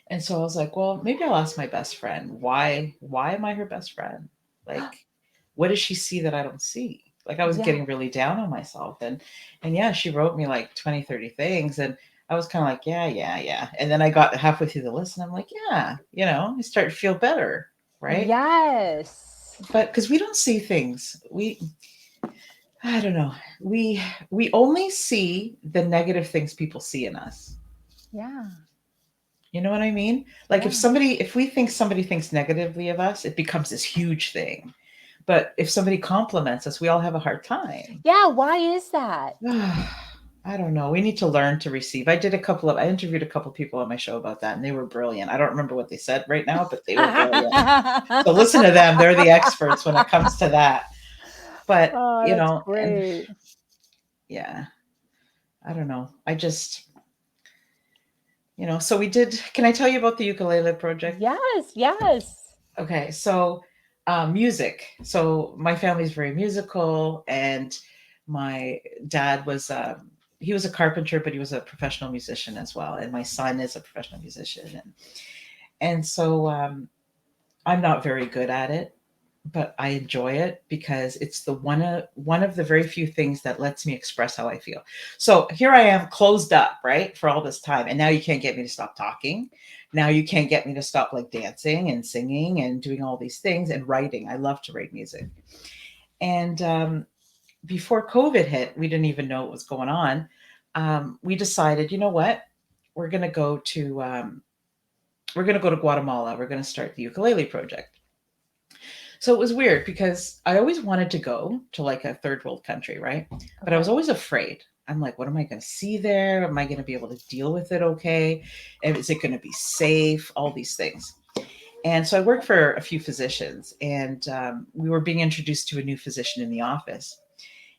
And so I was like, well, maybe I'll ask my best friend. Why am I her best friend? Like, what does she see that I don't see? Like, I was Yeah. getting really down on myself. And yeah, she wrote me like 20, 30 things. And I was kind of like, yeah, yeah, yeah. And then I got halfway through the list and I'm like, yeah, I start to feel better. Right. Yes. But because we don't see things, I don't know. We only see the negative things people see in us. Yeah. You know what I mean? Like Yeah. if we think somebody thinks negatively of us, it becomes this huge thing. But if somebody compliments us, we all have a hard time. Yeah, why is that? I don't know. We need to learn to receive. I interviewed a couple people on my show about that, and they were brilliant. I don't remember what they said right now, but they were brilliant. So listen to them. They're the experts when it comes to that. But, Oh, that's and great. yeah, I don't know. I just, so we did. Can I tell you about the ukulele project? Yes, yes. Okay, so music. So my family's very musical, and my dad was he was a carpenter, but he was a professional musician as well. And my son is a professional musician, and so I'm not very good at it, but I enjoy it because it's the one of the very few things that lets me express how I feel. So here I am closed up, right, for all this time, and now you can't get me to stop talking. Now you can't get me to stop like dancing and singing and doing all these things and writing. I love to write music. And before COVID hit, we didn't even know what was going on. We decided, you know what, we're gonna go to Guatemala. We're gonna start the ukulele project. So it was weird because I always wanted to go to like a third world country, right? But I was Okay. always afraid. I'm like, what am I going to see there? Am I going to be able to deal with it okay? And is it going to be safe? All these things. And so I worked for a few physicians, and we were being introduced to a new physician in the office.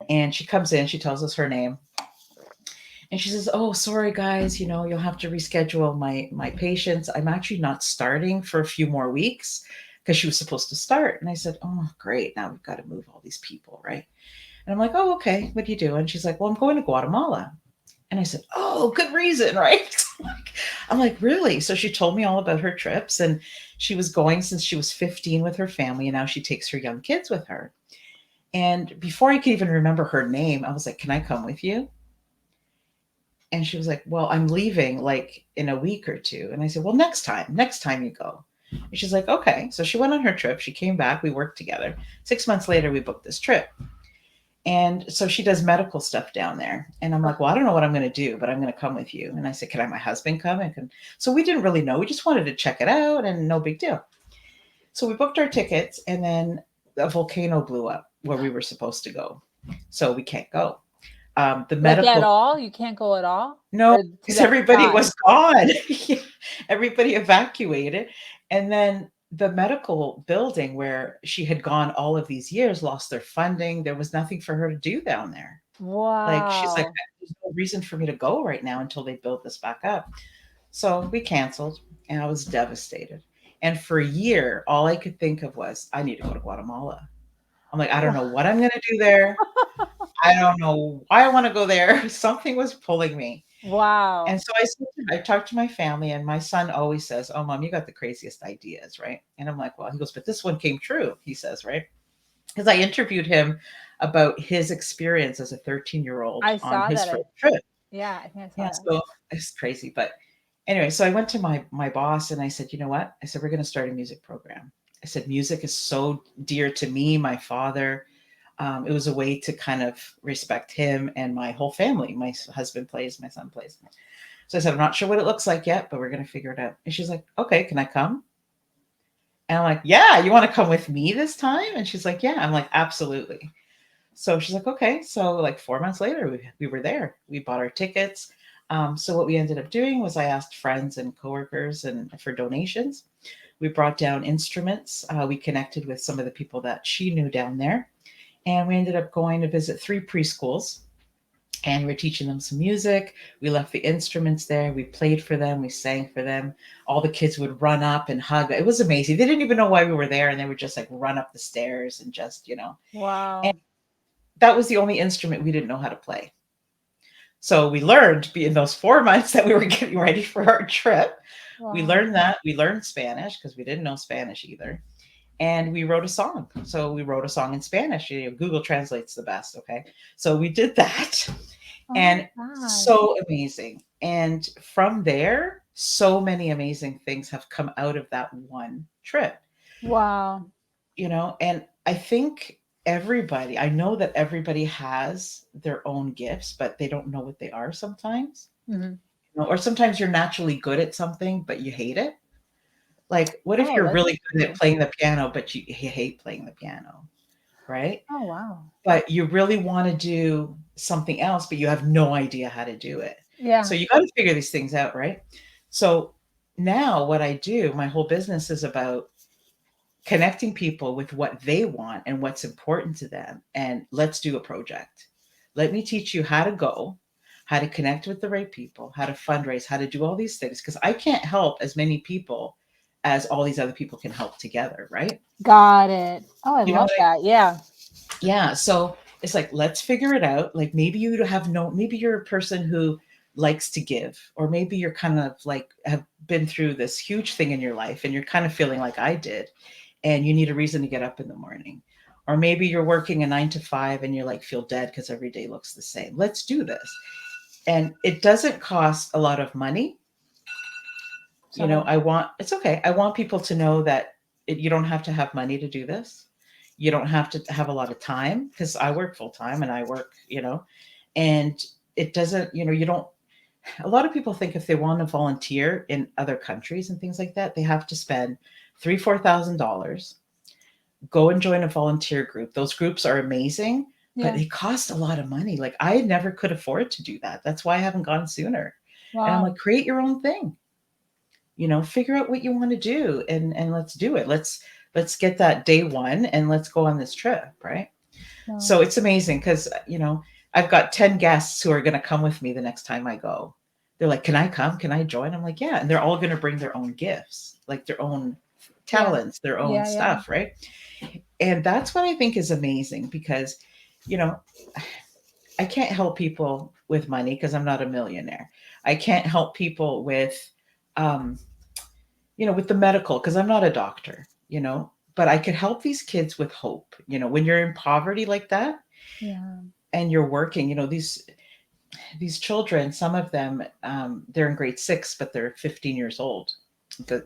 And she comes in, she tells us her name, and she says, "Oh, sorry guys, you'll have to reschedule my patients. I'm actually not starting for a few more weeks because she was supposed to start." And I said, "Oh, great. Now we've got to move all these people, right?" And I'm like, "Oh, okay. What do you do?" And she's like, "Well, I'm going to Guatemala." And I said, "Oh, good reason, right?" I'm like, "Really?" So she told me all about her trips, and she was going since she was 15 with her family, and now she takes her young kids with her. And before I could even remember her name, I was like, "Can I come with you?" And she was like, "Well, I'm leaving like in a week or two." And I said, "Well, next time you go." And she's like, "Okay." So she went on her trip. She came back. We worked together. 6 months later, we booked this trip. And so she does medical stuff down there. And I'm like, "Well, I don't know what I'm going to do, but I'm going to come with you." And I said, "Can I have my husband come?" So we didn't really know. We just wanted to check it out and no big deal. So we booked our tickets, and then a volcano blew up where we were supposed to go. So we can't go. The Like at medical all? You can't go at all? No, Or to because that everybody spot? was gone. Everybody evacuated, and then the medical building where she had gone all of these years lost their funding. There was nothing for her to do down there. Like, she's like, Wow. "There's no reason for me to go right now until they build this back up." So we canceled, and I was devastated. And for a year, all I could think of was, "I need to go to Guatemala." I'm like, "I don't know what I'm gonna do there. I don't know why I wanna go there." Something was pulling me. And Wow. so I talked to my family, and my son always says, "Oh, mom, you got the craziest ideas, right?" And I'm like, "Well," he goes, "but this one came true," he says, right? Because I interviewed him about his experience as a 13-year-old I on saw his that. first trip. Yeah, I think I saw Yeah, that. so it's crazy. But anyway, so I went to my boss and I said, "You know what?" I said, "We're going to start a music program." I said, "Music is so dear to me, my father." It was a way to kind of respect him and my whole family. My husband plays, my son plays. So I said, "I'm not sure what it looks like yet, but we're going to figure it out." And she's like, "Okay, can I come?" And I'm like, "Yeah, you want to come with me this time?" And she's like, "Yeah." I'm like, "Absolutely." So she's like, "Okay." So like 4 months later, we were there. We bought our tickets. So what we ended up doing was I asked friends and coworkers and for donations. We brought down instruments. We connected with some of the people that she knew down there, and we ended up going to visit 3 preschools, and we're teaching them some music. We left the instruments there. We played for them. We sang for them. All the kids would run up and hug. It was amazing. They didn't even know why we were there, and they would just like run up the stairs and just. And Wow. that was the only instrument we didn't know how to play. So we learned in those 4 months that we were getting ready for our trip. We Wow. learned that. We learned Spanish because we didn't know Spanish either. And we wrote a song. So we wrote a song in Spanish. Google translates the best. Okay. So we did that. Oh my And god. so amazing. And from there, so many amazing things have come out of that one trip, Wow. and I think I know that everybody has their own gifts, but they don't know what they are sometimes. Mhm. Or sometimes you're naturally good at something, but you hate it. Like, what if Oh, you're that's really good at true. playing the piano, but you hate playing the piano, right? Oh, wow. But you really want to do something else, but you have no idea how to do it. So Yeah. you got to figure these things out, right? So now what I do, my whole business is about connecting people with what they want and what's important to them. And let's do a project. Let me teach you how to go, how to connect with the right people, how to fundraise, how to do all these things, because I can't help as many people as all these other people can help together, right? Got it. Oh, I You know love what I that. Yeah. Yeah, so it's like, let's figure it out. Like, maybe you're a person who likes to give, or maybe you're kind of like have been through this huge thing in your life and you're kind of feeling like I did, and you need a reason to get up in the morning. Or maybe you're working a 9 to 5 and you're like feel dead because every day looks the same. Let's do this. And it doesn't cost a lot of money. Sorry. It's okay. I want people to know that you don't have to have money to do this. You don't have to have a lot of time, because I work full time and I work, and it doesn't, you don't, a lot of people think if they want to volunteer in other countries and things like that, they have to spend $3,000, 4,000, go and join a volunteer group. Those groups are amazing, but Yeah. they cost a lot of money. Like, I never could afford to do that. That's why I haven't gone sooner. And I'm like, Wow. create your own thing. Figure out what you want to do, and let's do it. Let's get that day one and let's go on this trip, right? Wow. So it's amazing because, I've got 10 guests who are going to come with me the next time I go. They're like, can I come? Can I join? I'm like, yeah. And they're all going to bring their own gifts, like their own Yeah. talents, their own Yeah. Yeah. stuff. Right. And that's what I think is amazing because, you know, I can't help people with money because I'm not a millionaire. I can't help people um, with the medical because I'm not a doctor. But I could help these kids with hope. When you're in poverty like that Yeah. and you're working, these children, some of them, they're in grade 6, but they're 15 years old.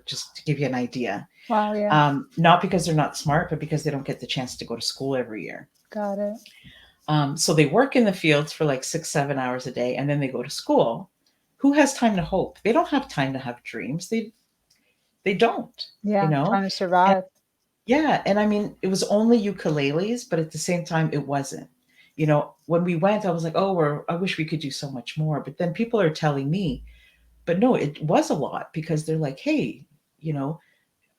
Just to give you an idea. Wow. Yeah. Not because they're not smart, but because they don't get the chance to go to school every year. Got it. So they work in the fields for like 6, 7 hours a day, and then they go to school. Who has time to hope? They don't have time to have dreams. They don't, you Yeah. know. Trying to And survive. yeah, and I mean, it was only ukuleles, but at the same time, it wasn't. When we went, I was like, oh, I wish we could do so much more. But then people are telling me, but no, it was a lot because they're like, hey, you know,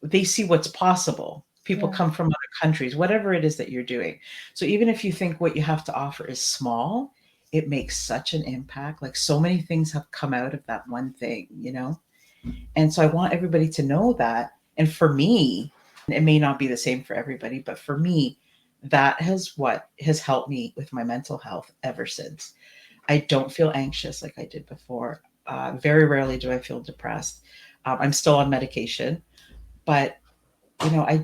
they see what's possible. People Yeah. come from other countries, whatever it is that you're doing. So even if you think what you have to offer is small, it makes such an impact. Like so many things have come out of that one thing. And so I want everybody to know that. And for me, it may not be the same for everybody, but for me, that has what has helped me with my mental health ever since. I don't feel anxious like I did before. Very rarely do I feel depressed. I'm still on medication, but I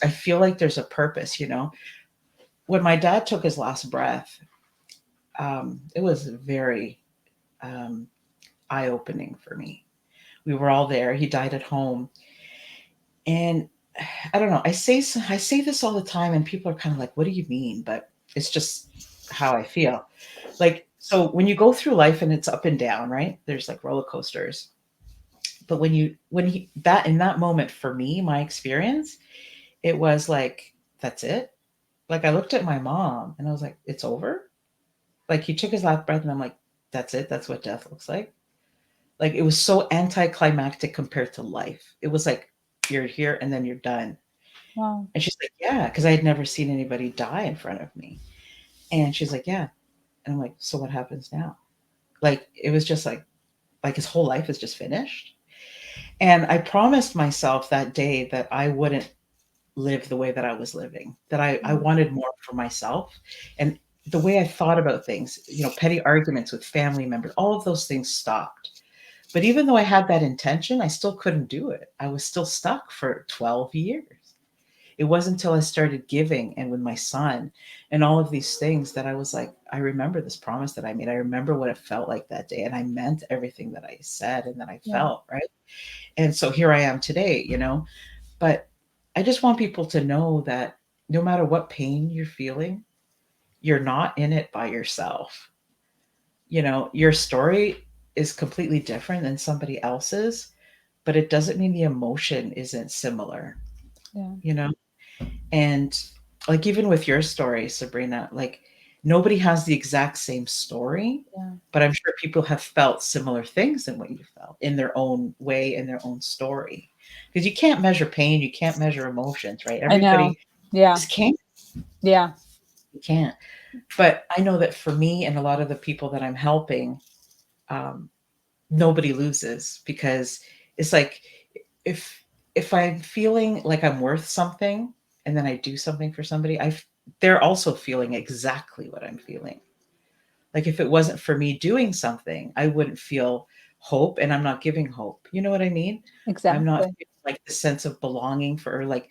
feel like there's a purpose. When my dad took his last breath, it was very um, eye opening for me. We were all there. He died at home, and I don't know. I say this all the time, and people are kind of like, "What do you mean?" But it's just how I feel. Like so, when you go through life and it's up and down, right? There's like roller coasters. But when he that in that moment for me, my experience, it was like, that's it. Like I looked at my mom and I was like, it's over. Like he took his last breath and I'm like, that's it. That's what death looks like. Like it was so anticlimactic compared to life. It was like you're here and then you're done. Wow. And she's like, yeah, because I had never seen anybody die in front of me. And she's like, yeah. And I'm like, so what happens now? Like it was just like his whole life is just finished. And I promised myself that day that I wouldn't live the way that I was living, that I Yeah. wanted more for myself. And the way I thought about things, petty arguments with family members, all of those things stopped. But even though I had that intention, I still couldn't do it. I was still stuck for 12 years. It wasn't until I started giving and with my son and all of these things that I was like, I remember this promise that I made. I remember what it felt like that day. And I meant everything that I said and that I Yeah. felt, right? And so here I am today. But I just want people to know that no matter what pain you're feeling, you're not in it by yourself. Your story is completely different than somebody else's, but it doesn't mean the emotion isn't similar, Yeah. you know? And like even with your story, Sabrina, like nobody has the exact same story, Yeah. but I'm sure people have felt similar things than what you felt in their own way, in their own story. Because you can't measure pain, you can't measure emotions, right? I know. Everybody Yeah. just can't. Yeah. You can't. But I know that for me and a lot of the people that I'm helping, um, nobody loses because it's like if if I'm feeling like I'm worth something and then I do something for somebody, they're also feeling exactly what I'm feeling. Like if it wasn't for me doing something, I wouldn't feel hope and I'm not giving hope. You know what I mean? I'm not Exactly. feeling like the sense of belonging for like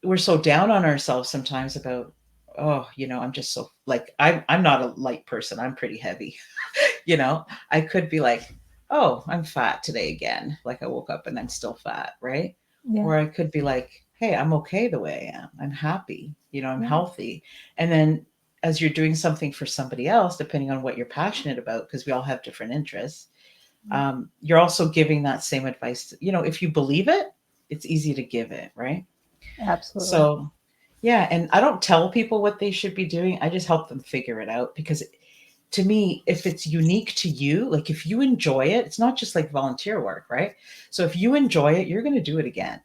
we're so down on ourselves sometimes about I'm just so like I'm not a light person. I'm pretty heavy. I could be like, oh, I'm fat today again. Like I woke up and I'm still fat, right? Yeah. Or I could be like, hey, I'm okay the way I am. I'm happy, I'm Yeah. healthy. And then as you're doing something for somebody else, depending on what you're passionate about, because we all have different interests, Yeah. you're also giving that same advice. If you believe it, it's easy to give it, right? Absolutely. So, yeah, and I don't tell people what they should be doing. I just help them figure it out because to me, if it's unique to you, like if you enjoy it, it's not just like volunteer work, right? So if you enjoy it, you're going to do it again.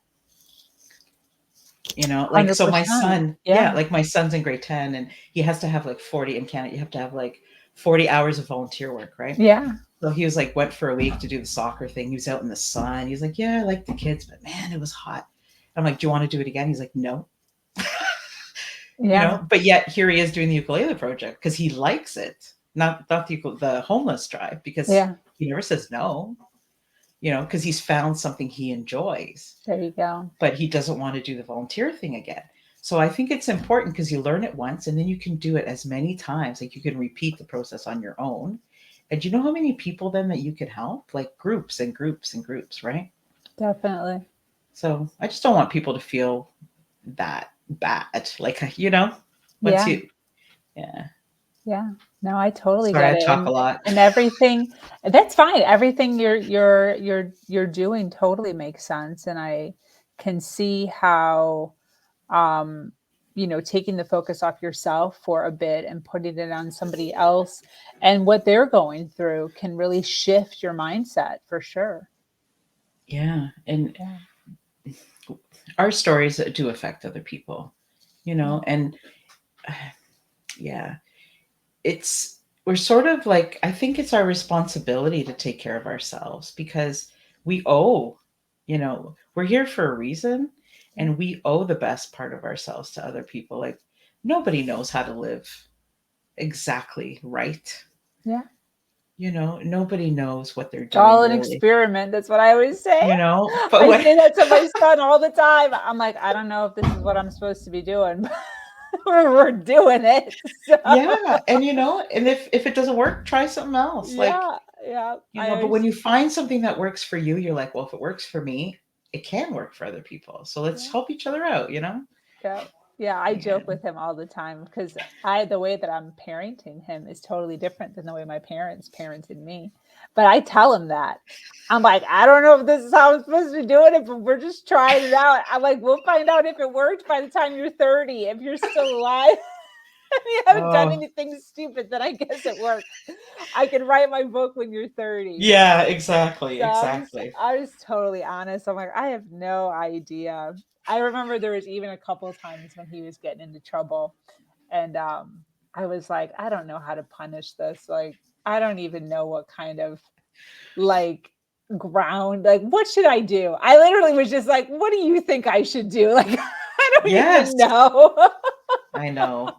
Like, so my 100%. son, yeah, Yeah. like my son's in grade 10 and he has to have like 40 in Canada. You have to have like 40 hours of volunteer work, right? Yeah. So he was like, went for a week to do the soccer thing. He was out in the sun. He's like, yeah, I like the kids, but man, it was hot. I'm like, do you want to do it again? He's like, no. Yeah. But yet here he is doing the ukulele project because he likes it, not the homeless drive, because Yeah. he never says no, because he's found something he enjoys, There you go. but he doesn't want to do the volunteer thing again. So I think it's important because you learn it once and then you can do it as many times. Like you can repeat the process on your own. And do you know how many people then that you could help? Like groups and groups and groups, right? Definitely. So I just don't want people to feel that bad. Like, once Yeah. you, yeah. Yeah. No, I totally Sorry, get I it. talk a lot. And everything that's fine. Everything you're doing totally makes sense. And I can see how um, taking the focus off yourself for a bit and putting it on somebody else and what they're going through can really shift your mindset for sure. Yeah. And Yeah. our stories do affect other people, Yeah. and yeah, we're sort of like, I think it's our responsibility to take care of ourselves because we owe, we're here for a reason Yeah. and we owe the best part of ourselves to other people. Like nobody knows how to live exactly right. Yeah. Nobody knows what they're It's all doing an really, experiment. That's what I always say. but I what say that to my son all the time. I'm like, I don't know if this is what I'm supposed to be doing, but we're doing it. So yeah, and if it doesn't work, try something else. Like, yeah, yeah. but when you find something that works for you, you're like, well, if it works for me, it can work for other people. So let's Yeah. help each other out. Yeah. Yeah, I Yeah. joke with him all the time because the way that I'm parenting him is totally different than the way my parents parented me. But I tell him that. I'm like, I don't know if this is how I'm supposed to be doing it, but we're just trying it out. I'm like, we'll find out if it worked by the time you're 30. If you're still alive and you haven't done Oh, anything stupid, then I guess it worked. I can write my book when you're 30. yeah, exactly, So exactly. I was totally honest. I'm like, I have no idea. I remember there was even a couple of times when he was getting into trouble, and I was like, I don't know how to punish this. Like, I don't even know what kind of like ground. Like, what should I do? I literally was just like, what do you think I should do? Like, I don't Yes, even know. I know.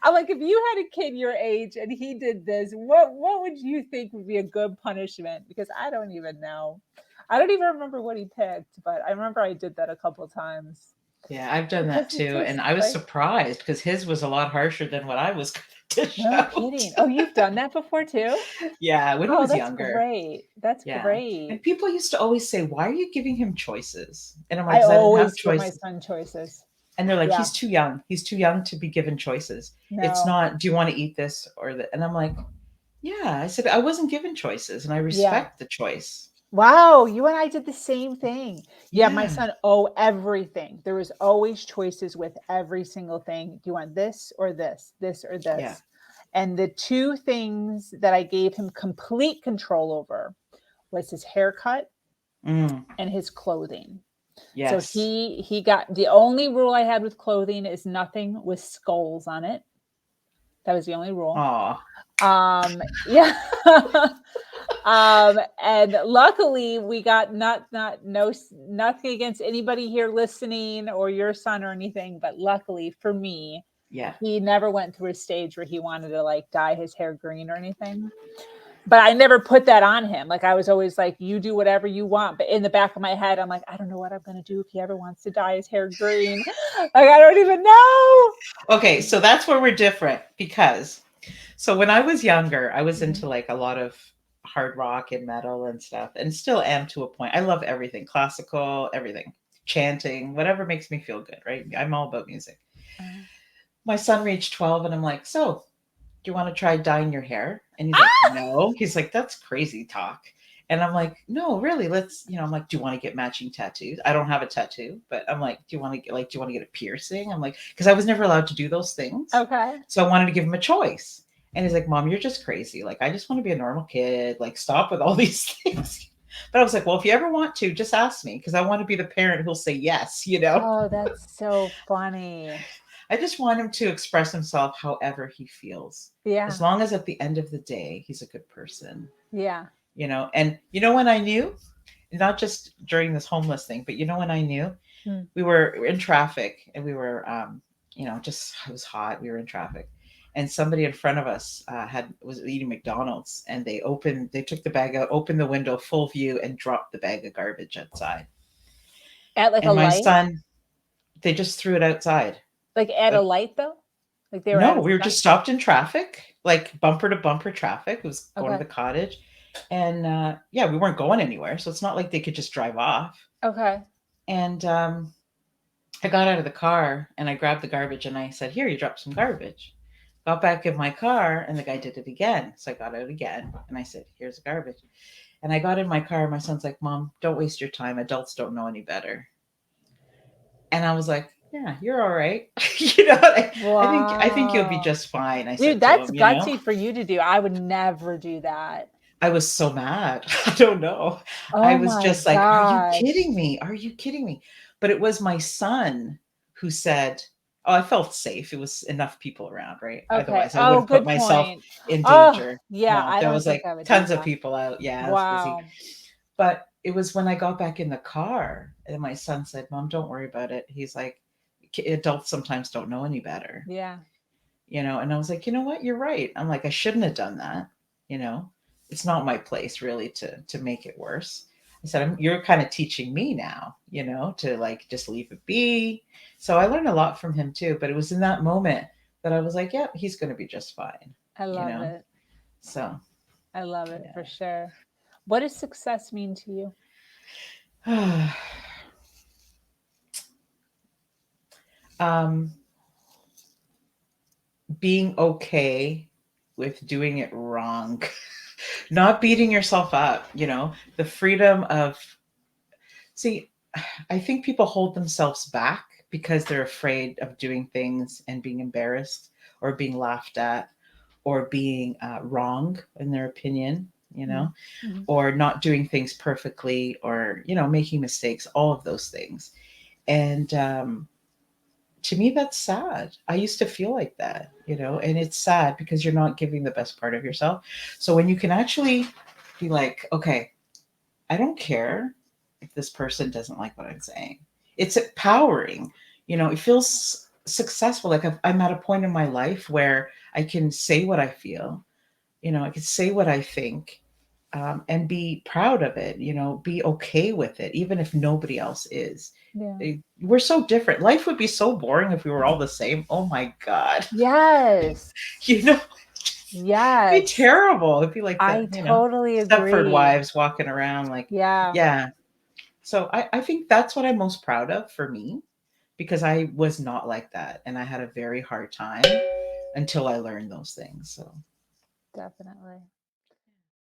I'm like, if you had a kid your age and he did this, what would you think would be a good punishment? Because I don't even know. I don't even remember what he picked, but I remember I did that a couple times Yeah, I've done because that it's too, and just I was like, surprised because his was a lot harsher than what I was going to no shout. kidding. Oh, you've done that before too? Yeah, when he Oh, was that's younger. great. That's Yeah, great. and people used to always say, "Why are you giving him choices?" And I'm like, I "'Cause I didn't have always give my choices." son choices. And they're like, Yeah. "He's too young. He's too young to be given choices. It's No. not, do you want to eat this or that?" And I'm like, "Yeah." I said, "I wasn't given choices, and I Yeah. respect the choice." Wow, you and I did the same thing. Yeah, my Yeah, son, oh, everything. There was always choices with every single thing. Do you want this or this or yeah. this? And the two things that I gave him complete control over was his haircut Mm, and his clothing. So yes. he got the only rule I had with clothing is nothing with skulls on it. That was the only rule. Aw. Yeah. And luckily we got nothing against anybody here listening or your son or anything, but luckily for me, Yeah. he never went through a stage where he wanted to like dye his hair green or anything. But I never put that on him. Like I was always like, you do whatever you want. But in the back of my head, I'm like, I don't know what I'm gonna do if he ever wants to dye his hair green. Like I don't even know. Okay, so that's where we're different because so when I was younger, I was Mhm. into like a lot of hard rock and metal and stuff, and still am to a point. I love everything, classical, everything, chanting, whatever makes me feel good, right? I'm all about music. Uh, My son reached 12 and I'm like, "So, do you want to try dyeing your hair?" And he's like, ah! "No." He's like, "That's crazy talk." And I'm like, "No, really, I'm like, "Do you want to get matching tattoos?" I don't have a tattoo, but I'm like, "Do you want to get a piercing?" I'm like, because I was never allowed to do those things. Okay. So I wanted to give him a choice. And he's like, "Mom, you're just crazy. Like, I just want to be a normal kid. Like, stop with all these things." But I was like, well, if you ever want to, just ask me because I want to be the parent who'll say yes, you know? Oh, that's so funny. I just want him to express himself however he feels. As Yeah. long as at the end of the day, he's a good person, Yeah. you know? And you know when I knew? Not just during this homeless thing, but you know when I knew? Hmm. We were in traffic and we were, just, it was hot. We were in traffic. And somebody in front of us was eating McDonald's, and they took the bag out, opened the window, full view, and dropped the bag of garbage outside. At like a And my light? son, they just threw it outside. Like at a Like, light though? Like they were at no, a we were stop? just stopped in traffic, like bumper to bumper traffic. It was going to Okay. the cottage. And yeah, we weren't going anywhere. So it's not like they could just drive off. Okay. And I got out of the car and I grabbed the garbage and I said, here, you dropped some garbage. Got back in my car and the guy did it again. So I got out again and I said, here's the garbage. And I got in my car. My son's like, Mom, don't waste your time. Adults don't know any better. And I was like, yeah, you're all right. I think you'll be Wow. just fine. I Dude, said to that's him. gutsy for you to do. I would never do that. I was so mad. I don't know. I Oh was my just like, are you gosh. kidding me? Are you kidding me? But it was my son who said, oh, I felt safe. It was enough people around, right? Okay. Otherwise, I would Oh, have put good myself point. in Oh, danger. yeah, No, I there don't was think like I would do tons of that. people out. Yeah, it was busy. Wow. But it was when I got back in the car and my son said, Mom, don't worry about it. He's like, adults sometimes don't know any better, Yeah. and I was like, you know what, you're right. I'm like, I shouldn't have done that. you know it's not my place really to make it worse. I said, you're kind of teaching me now, to like just leave it be. So I learned a lot from him too, but it was in that moment that I was like, yeah, he's going to be just fine. I you love know it. so I love it for yeah. sure. What does success mean to you? um being okay with doing it wrong. Not beating yourself up, the freedom of, see, I think people hold themselves back because they're afraid of doing things and being embarrassed or being laughed at or being wrong in their opinion, Mhm. or not doing things perfectly, or making mistakes, all of those things. And to me, that's sad. I used to feel like that, and it's sad because you're not giving the best part of yourself. So when you can actually be like, okay, I don't care if this person doesn't like what I'm saying. It's empowering. It feels successful. Like I'm at a point in my life where I can say what I feel. I can say what I think, and be proud of it. Be okay with it, even if nobody else is. Yeah. We're so different. Life would be so boring if we were all the same. Oh my God. Yes. you know, It'd be Yes. terrible. It'd be like the, I totally Stepford agree. wives walking around like, Yeah. yeah. So I think that's what I'm most proud of for me, because I was not like that. And I had a very hard time until I learned those things. So Definitely.